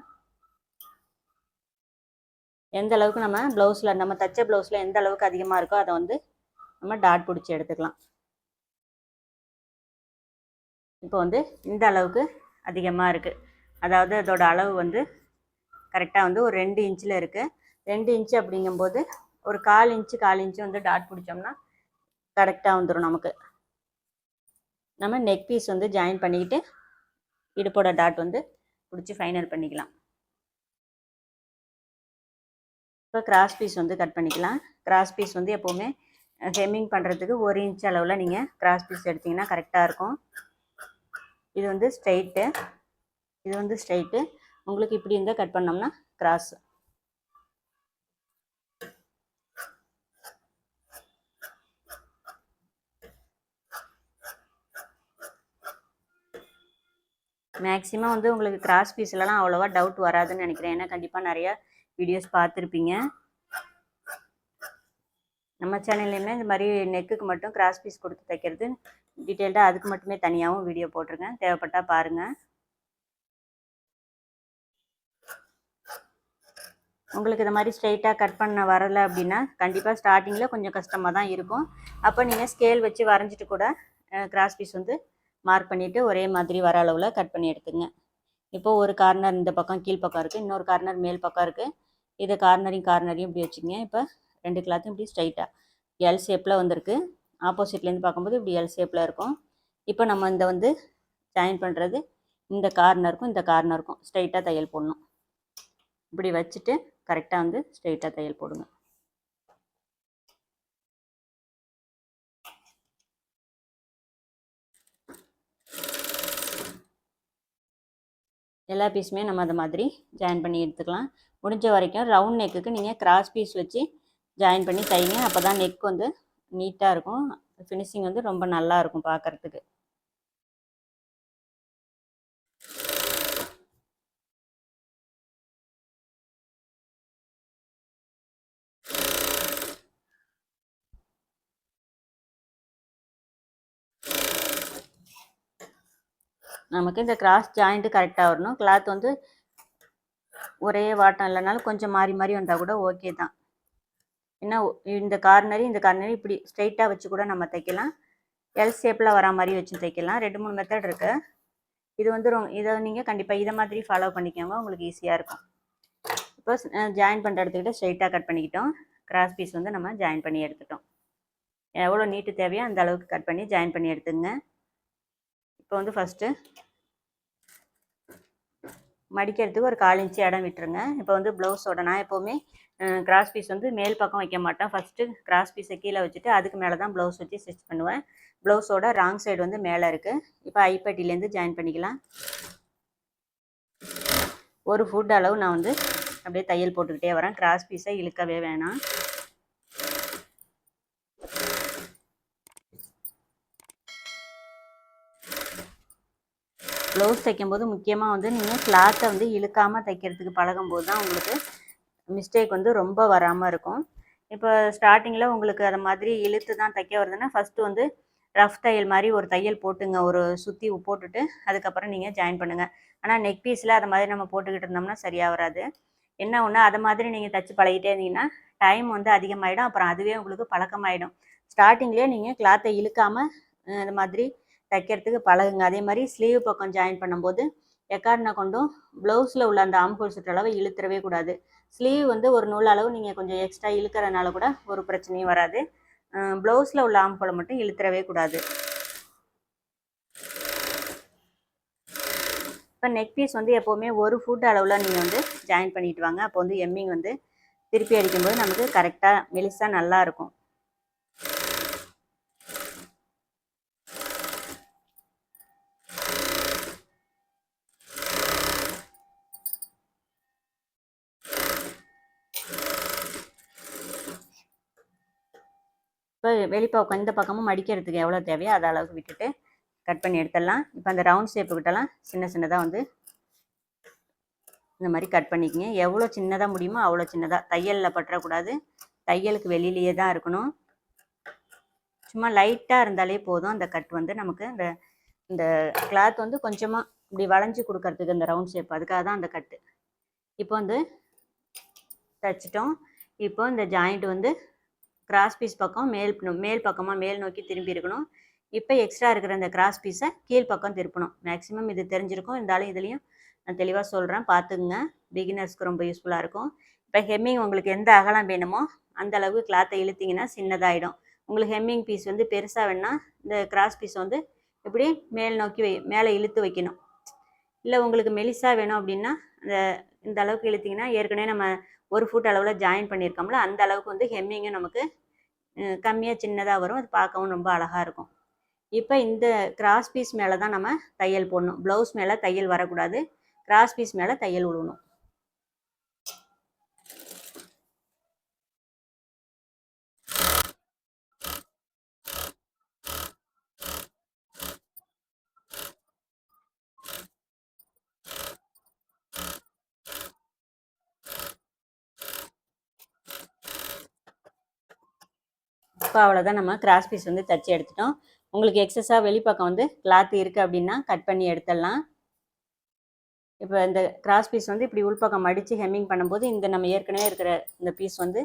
எந்த அளவுக்கு நம்ம ப்ளவுஸில் நம்ம தச்ச ப்ளவுஸில் எந்த அளவுக்கு அதிகமாக இருக்கோ அதை வந்து நம்ம டாட் பிடிச்சி எடுத்துக்கலாம். இப்போ வந்து இந்த அளவுக்கு அதிகமாக இருக்குது. அதாவது அதோட அளவு வந்து கரெக்டாக வந்து ஒரு 2 இன்ச்சில் இருக்குது. 2 இன்ச்சு அப்படிங்கும்போது ஒரு 1/4 இன்ச்சு வந்து டாட் பிடிச்சோம்னா கரெக்டாக வந்துடும் நமக்கு. நம்ம நெக் பீஸ் வந்து ஜாயின் பண்ணிக்கிட்டு இடுப்போட டாட் வந்து பிடிச்சி ஃபைனல் பண்ணிக்கலாம். இப்போ கிராஸ் பீஸ் வந்து கட் பண்ணிக்கலாம். கிராஸ் பீஸ் வந்து எப்போவுமே ஹெம்மிங் பண்ணுறதுக்கு 1 இன்ச் அளவில் நீங்கள் கிராஸ் பீஸ் எடுத்திங்கன்னா கரெக்டாக இருக்கும். இது வந்து ஸ்ட்ரைட்டு, இது வந்து ஸ்ட்ரைட்டு. உங்களுக்கு இப்படி இருந்தால் கட் பண்ணோம்னா கிராஸ். மேக்ஸிமம் வந்து உங்களுக்கு கிராஸ் பீஸ்லலாம் அவ்வளோவா டவுட் வராதுன்னு நினைக்கிறேன். ஏன்னா கண்டிப்பாக நிறையா வீடியோஸ் பார்த்துருப்பீங்க. நம்ம சேனல்லையுமே இந்த மாதிரி நெக்குக்கு மட்டும் கிராஸ் பீஸ் கொடுத்து தைக்கிறது டீட்டெயில்டாக அதுக்கு மட்டுமே தனியாகவும் வீடியோ போட்டிருக்கேன். தேவைப்பட்டால் பாருங்கள். உங்களுக்கு இந்த மாதிரி ஸ்ட்ரைட்டாக கட் பண்ண வரலை அப்படின்னா கண்டிப்பாக ஸ்டார்டிங்கில் கொஞ்சம் கஷ்டமாக தான் இருக்கும். அப்போ நீங்கள் ஸ்கேல் வச்சு வரைஞ்சிட்டு கூட கிராஸ் பீஸ் வந்து மார்க் பண்ணிவிட்டு ஒரே மாதிரி வர அளவில் கட் பண்ணி எடுத்துங்க. இப்போது ஒரு கார்னர் இந்த பக்கம் கீழ்ப்பக்கம் இருக்குது, இன்னொரு கார்னர் மேல் பக்கம் இருக்குது. இதை கார்னரையும் இப்படி வச்சுங்க. இப்போ 2 கிளாத்தும் இப்படி ஸ்ட்ரைட்டாக எல் ஷேப்பில் வந்திருக்கு. ஆப்போசிட்லேருந்து பார்க்கும்போது இப்படி எல் ஷேப்பில் இருக்கும். இப்போ நம்ம இந்த வந்து ஜாயின் பண்ணுறது இந்த கார்னருக்கும் இந்த கார்னருக்கும் ஸ்ட்ரைட்டாக தையல் போடணும். இப்படி வச்சுட்டு கரெக்டாக வந்து ஸ்ட்ரைட்டாக தையல் போடுங்க. எல்லா பீஸுமே நம்ம அந்த மாதிரி ஜாயின் பண்ணி எடுத்துக்கலாம். முடிஞ்ச வரைக்கும் ரவுண்ட் நெக்குக்கு நீங்கள் கிராஸ் பீஸ் வச்சு ஜாயின் பண்ணி தைங்க. அப்போ தான் நெக் வந்து நீட்டாக இருக்கும். ஃபினிஷிங் வந்து ரொம்ப நல்லா இருக்கும் பார்க்குறதுக்கு. நமக்கு இந்த கிராஸ் ஜாயிண்ட்டு கரெக்டாக வரணும். கிளாத் வந்து ஒரே வாட்டம் இல்லைனாலும் கொஞ்சம் மாறி மாறி வந்தால் கூட ஓகே தான். ஏன்னா இந்த கார்னரி இப்படி ஸ்ட்ரைட்டாக வச்சு கூட நம்ம தைக்கலாம். எல் ஷேப்பில் வர மாதிரி வச்சு தைக்கலாம். 2-3 மெத்தட் இருக்குது. இது வந்து இதை நீங்கள் கண்டிப்பாக இதை மாதிரி ஃபாலோ பண்ணிக்கோங்க, உங்களுக்கு ஈஸியாக இருக்கும். இப்போ ஜாயின் பண்ணுற இடத்துக்கிட்ட ஸ்ட்ரைட்டாக கட் பண்ணிக்கிட்டோம். கிராஸ் பீஸ் வந்து நம்ம ஜாயின் பண்ணி எடுத்துட்டோம். எவ்வளோ நீட்டு தேவையோ அந்த அளவுக்கு கட் பண்ணி ஜாயின் பண்ணி எடுத்துங்க. இப்போ வந்து ஃபஸ்ட்டு மடிக்கிறதுக்கு ஒரு 1/4 இன்ச்சு இடம் விட்டுருங்க. இப்போ வந்து ப்ளவுஸோட நான் எப்போவுமே கிராஸ் பீஸ் வந்து மேல் பக்கம் வைக்க மாட்டேன். ஃபஸ்ட்டு கிராஸ் பீஸை கீழே வச்சுட்டு அதுக்கு மேலே தான் ப்ளவுஸ் வச்சு ஸ்டிச் பண்ணுவேன். ப்ளவுஸோட ராங் சைடு வந்து மேலே இருக்குது. இப்போ ஐப்பட்டிலேருந்து ஜாயின் பண்ணிக்கலாம். ஒரு ஃபுட் அளவு நான் வந்து அப்படியே தையல் போட்டுக்கிட்டே வரேன். கிராஸ் பீஸை இழுக்கவே வேணாம். ப்ளவுஸ் தைக்கும்போது முக்கியமாக வந்து நீங்கள் கிளாத்தை வந்து இழுக்காமல் தைக்கிறதுக்கு பழகும்போது தான் உங்களுக்கு மிஸ்டேக் வந்து ரொம்ப வராமல் இருக்கும். இப்போ ஸ்டார்டிங்கில் உங்களுக்கு அதை மாதிரி இழுத்து தான் தைக்க வருதுன்னா ஃபஸ்ட்டு வந்து ரஃப் தையல் மாதிரி ஒரு தையல் போட்டுங்க, ஒரு சுற்றி போட்டுட்டு அதுக்கப்புறம் நீங்கள் ஜாயின் பண்ணுங்கள். ஆனால் நெக் பீஸில் அதை மாதிரி நம்ம போட்டுக்கிட்டு இருந்தோம்னா சரியாக வராது. என்ன ஒன்று அதை மாதிரி நீங்கள் தைச்சி பழகிட்டே இருந்தீங்கன்னா டைம் வந்து அதிகமாகிடும். அப்புறம் அதுவே உங்களுக்கு பழக்கமாயிடும். ஸ்டார்டிங்லேயே நீங்கள் கிளாத்தை இழுக்காமல் அது மாதிரி தைக்கிறதுக்கு பழகுங்க. அதே மாதிரி ஸ்லீவ் பக்கம் ஜாயின் பண்ணும்போது எக்காரண கொண்டும் ப்ளவுஸில் உள்ள அந்த ஆம்ஹோல் சுற்றளவை இழுத்துறவே கூடாது. ஸ்லீவ் வந்து ஒரு நூல் அளவு நீங்கள் கொஞ்சம் எக்ஸ்ட்ரா இழுக்கிறனால கூட ஒரு பிரச்சனையும் வராது. ப்ளவுஸில் உள்ள ஆம்ஹோலை மட்டும் இழுத்துறவே கூடாது. இப்போ நெக் பீஸ் வந்து எப்போவுமே ஒரு ஃபுட் அளவில் நீங்கள் வந்து ஜாயின் பண்ணிட்டு வாங்க. அப்போ வந்து எம்மிங் வந்து திருப்பி அடிக்கும்போது நமக்கு கரெக்டாக மெலிசாக நல்லாயிருக்கும். இப்போ வெளிப்பக்கம் இந்த பக்கமும் மடிக்கிறதுக்கு எவ்வளோ தேவையோ அது அளவுக்கு விட்டுட்டு கட் பண்ணி எடுத்துடலாம். இப்போ அந்த ரவுண்ட் ஷேப்புக்கிட்டலாம் சின்ன சின்னதாக வந்து இந்த மாதிரி கட் பண்ணிக்கங்க. எவ்வளோ சின்னதாக முடியுமோ அவ்வளோ சின்னதாக, தையலில் பற்றக்கூடாது. தையலுக்கு வெளியிலேயே தான் இருக்கணும். சும்மா லைட்டாக இருந்தாலே போதும். அந்த கட் வந்து நமக்கு இந்த கிளாத் வந்து கொஞ்சமாக இப்படி வளைஞ்சி கொடுக்கறதுக்கு அந்த ரவுண்ட் ஷேப், அதுக்காக தான் அந்த கட்டு. இப்போ வந்து தைச்சிட்டோம். இப்போ இந்த ஜாயிண்ட் வந்து கிராஸ் பீஸ் பக்கம் மேல் பக்கமாக மேல் நோக்கி திரும்பி இருக்கணும். இப்போ எக்ஸ்ட்ரா இருக்கிற இந்த கிராஸ் பீஸை கீழ் பக்கம் திருப்பணும். மேக்ஸிமம் இது தெரிஞ்சிருக்கும், இருந்தாலும் இதுலேயும் நான் தெளிவாக சொல்கிறேன், பார்த்துக்குங்க. பிகினர்ஸ்க்கு ரொம்ப யூஸ்ஃபுல்லாக இருக்கும். இப்போ ஹெம்மிங் உங்களுக்கு எந்த அகலம் வேணுமோ அந்த அளவு கிளாத்தை இழுத்திங்கன்னா சின்னதாகிடும். உங்களுக்கு ஹெம்மிங் பீஸ் வந்து பெருசாக வேணால் இந்த கிராஸ் பீஸ் வந்து இப்படி மேல் நோக்கி மேலே இழுத்து வைக்கணும். இல்லை உங்களுக்கு மெலிசாக வேணும் அப்படின்னா இந்த அளவுக்கு இழுத்திங்கன்னா ஏற்கனவே நம்ம ஒரு ஃபுட் அளவில் ஜாயின் பண்ணியிருக்கோம்ல, அந்த அளவுக்கு வந்து ஹெம்மிங்கும் நமக்கு கம்மியாக சின்னதாக வரும். அது பார்க்கவும் ரொம்ப அழகாக இருக்கும். இப்போ இந்த கிராஸ் பீஸ் மேலே தான் நம்ம தையல் போடணும். ப்ளவுஸ் மேலே தையல் வரக்கூடாது. கிராஸ் பீஸ் மேலே தையல் விடணும். இப்போ அவ்வளோதான், நம்ம கிராஸ் பீஸ் வந்து தைச்சி எடுத்துட்டோம். உங்களுக்கு எக்ஸஸாக வெளிப்பக்கம் வந்து கிளாத் இருக்குது அப்படின்னா கட் பண்ணி எடுத்துடலாம். இப்போ இந்த கிராஸ் பீஸ் வந்து இப்படி உள்பக்கம் மடித்து ஹெம்மிங் பண்ணும்போது இந்த நம்ம ஏற்கனவே இருக்கிற இந்த பீஸ் வந்து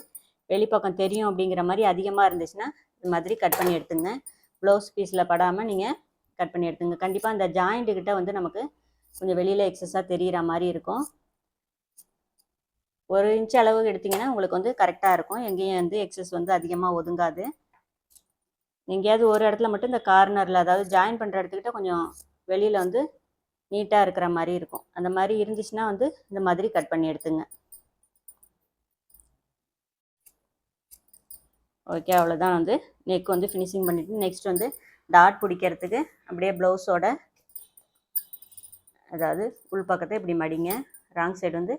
வெளிப்பக்கம் தெரியும் அப்படிங்கிற மாதிரி அதிகமாக இருந்துச்சுன்னா இது மாதிரி கட் பண்ணி எடுத்துங்க. ப்ளவுஸ் பீஸில் படாமல் நீங்கள் கட் பண்ணி எடுத்துங்க. கண்டிப்பாக அந்த ஜாயிண்ட்டுக்கிட்ட வந்து நமக்கு கொஞ்சம் வெளியில் எக்ஸஸாக தெரிகிற மாதிரி இருக்கும். 1 இன்ச் அளவுக்கு எடுத்திங்கன்னா உங்களுக்கு வந்து கரெக்டாக இருக்கும். எங்கேயும் வந்து எக்ஸஸ் வந்து அதிகமாக ஒதுங்காது. எங்கேயாவது ஒரு இடத்துல மட்டும் இந்த கார்னரில், அதாவது ஜாயின் பண்ணுற இடத்துக்கிட்ட கொஞ்சம் வெளியில் வந்து நீட்டாக இருக்கிற மாதிரி இருக்கும். அந்த மாதிரி இருந்துச்சுன்னா வந்து இந்த மாதிரி கட் பண்ணி எடுத்துங்க. ஓகே, அவ்வளோதான். வந்து நெக் வந்து ஃபினிஷிங் பண்ணிவிட்டு நெக்ஸ்ட் வந்து டாட் பிடிக்கிறதுக்கு அப்படியே ப்ளவுஸோட அதாவது உள்பக்கத்தை இப்படி மடிங்க. ராங் சைடு வந்து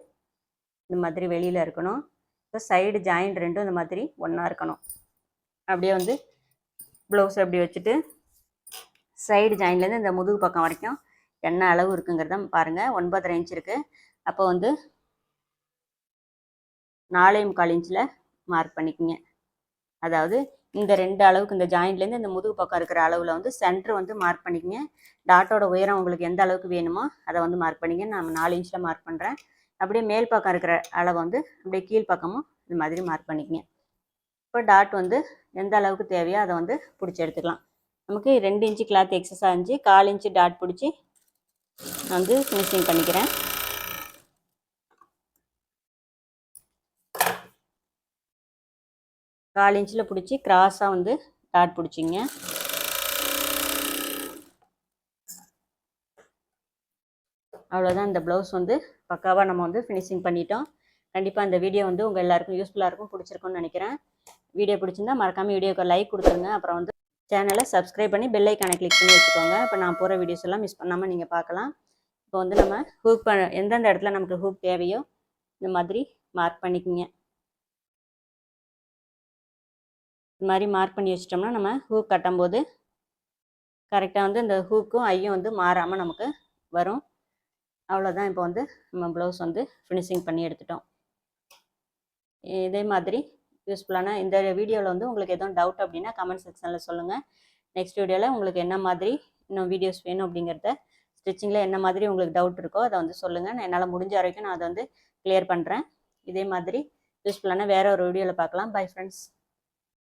இந்த மாதிரி வெளியில் இருக்கணும். இப்போ சைடு ஜாயிண்ட் ரெண்டும் இந்த மாதிரி ஒன்றா இருக்கணும். அப்படியே வந்து ப்ளவுஸ் அப்படி வச்சுட்டு சைடு ஜாயின்லேருந்து இந்த முதுகு பக்கம் வரைக்கும் என்ன அளவு இருக்குங்கிறத பாருங்கள். 9.5 இன்ச் இருக்குது. அப்போ வந்து 4.25 இன்ச்சில் மார்க் பண்ணிக்கோங்க. அதாவது இந்த 2 அளவுக்கு இந்த ஜாயின்ட்லேருந்து இந்த முதுகு பக்கம் இருக்கிற அளவில் வந்து சென்டர் வந்து மார்க் பண்ணிக்கோங்க. டாட்டோட உயரம் உங்களுக்கு எந்த அளவுக்கு வேணுமோ அதை வந்து மார்க் பண்ணிங்க. நான் 4 இன்ச்சில் மார்க் பண்ணுறேன். அப்படியே மேல் பக்கம் இருக்கிற அளவை வந்து அப்படியே கீழ் பக்கமும் இது மாதிரி மார்க் பண்ணிக்கோங்க. இப்போ டாட் வந்து எந்த அளவுக்கு தேவையோ அதை வந்து பிடிச்சி எடுத்துக்கலாம். நமக்கு 2 இன்ச்சு கிளாத் எக்ஸஸாக இருந்துச்சு. 1/4 இன்ச்சு டாட் பிடிச்சி நான் வந்து ஃபினிஷிங் பண்ணிக்கிறேன். கால் இன்ச்சில் பிடிச்சி கிராஸாக வந்து டாட் பிடிச்சிங்க. அவ்வளோதான், இந்த ப்ளவுஸ் வந்து பக்காவாக நம்ம வந்து ஃபினிஷிங் பண்ணிட்டோம். கண்டிப்பாக இந்த வீடியோ வந்து உங்கள் எல்லாருக்கும் யூஸ்ஃபுல்லாக இருக்கும், பிடிச்சிருக்கும்னு நினைக்கிறேன். வீடியோ பிடிச்சிருந்தா மறக்காமல் வீடியோக்கு லைக் கொடுத்துருங்க. அப்புறம் வந்து சேனலை சப்ஸ்கிரைப் பண்ணி பெல் ஐக்கானை கிளிக் பண்ணி வச்சுக்கோங்க. இப்போ நான் போகிற வீடியோஸ் எல்லாம் மிஸ் பண்ணாமல் நீங்கள் பார்க்கலாம். இப்போ வந்து நம்ம ஹூக் எந்தெந்த இடத்துல நமக்கு ஹூக் தேவையோ இந்த மாதிரி மார்க் பண்ணிக்கோங்க. இந்த மாதிரி மார்க் பண்ணி வச்சிட்டோம்னா நம்ம ஹூக் கட்டும்போது கரெக்டாக வந்து இந்த ஹூக்கும் ஐயும் வந்து மாறாமல் நமக்கு வரும். அவ்வளோதான், இப்போ வந்து நம்ம ப்ளவுஸ் வந்து ஃபினிஷிங் பண்ணி எடுத்துட்டோம். இதே மாதிரி யூஸ்ஃபுல்லான இந்த வீடியோவில் வந்து உங்களுக்கு எதுவும் டவுட் அப்படின்னா கமெண்ட் செக்ஷனில் சொல்லுங்கள். நெக்ஸ்ட் வீடியோவில் உங்களுக்கு என்ன மாதிரி இன்னும் வீடியோஸ் வேணும் அப்படிங்கிறத, ஸ்டிச்சிங்கில் என்ன மாதிரி உங்களுக்கு டவுட் இருக்கோ அதை வந்து சொல்லுங்கள். நான் என்னால் முடிஞ்ச வரைக்கும் நான் அதை வந்து கிளியர் பண்ணுறேன். இதே மாதிரி யூஸ்ஃபுல்லான வேறு ஒரு வீடியோவில் பார்க்கலாம். Bye friends.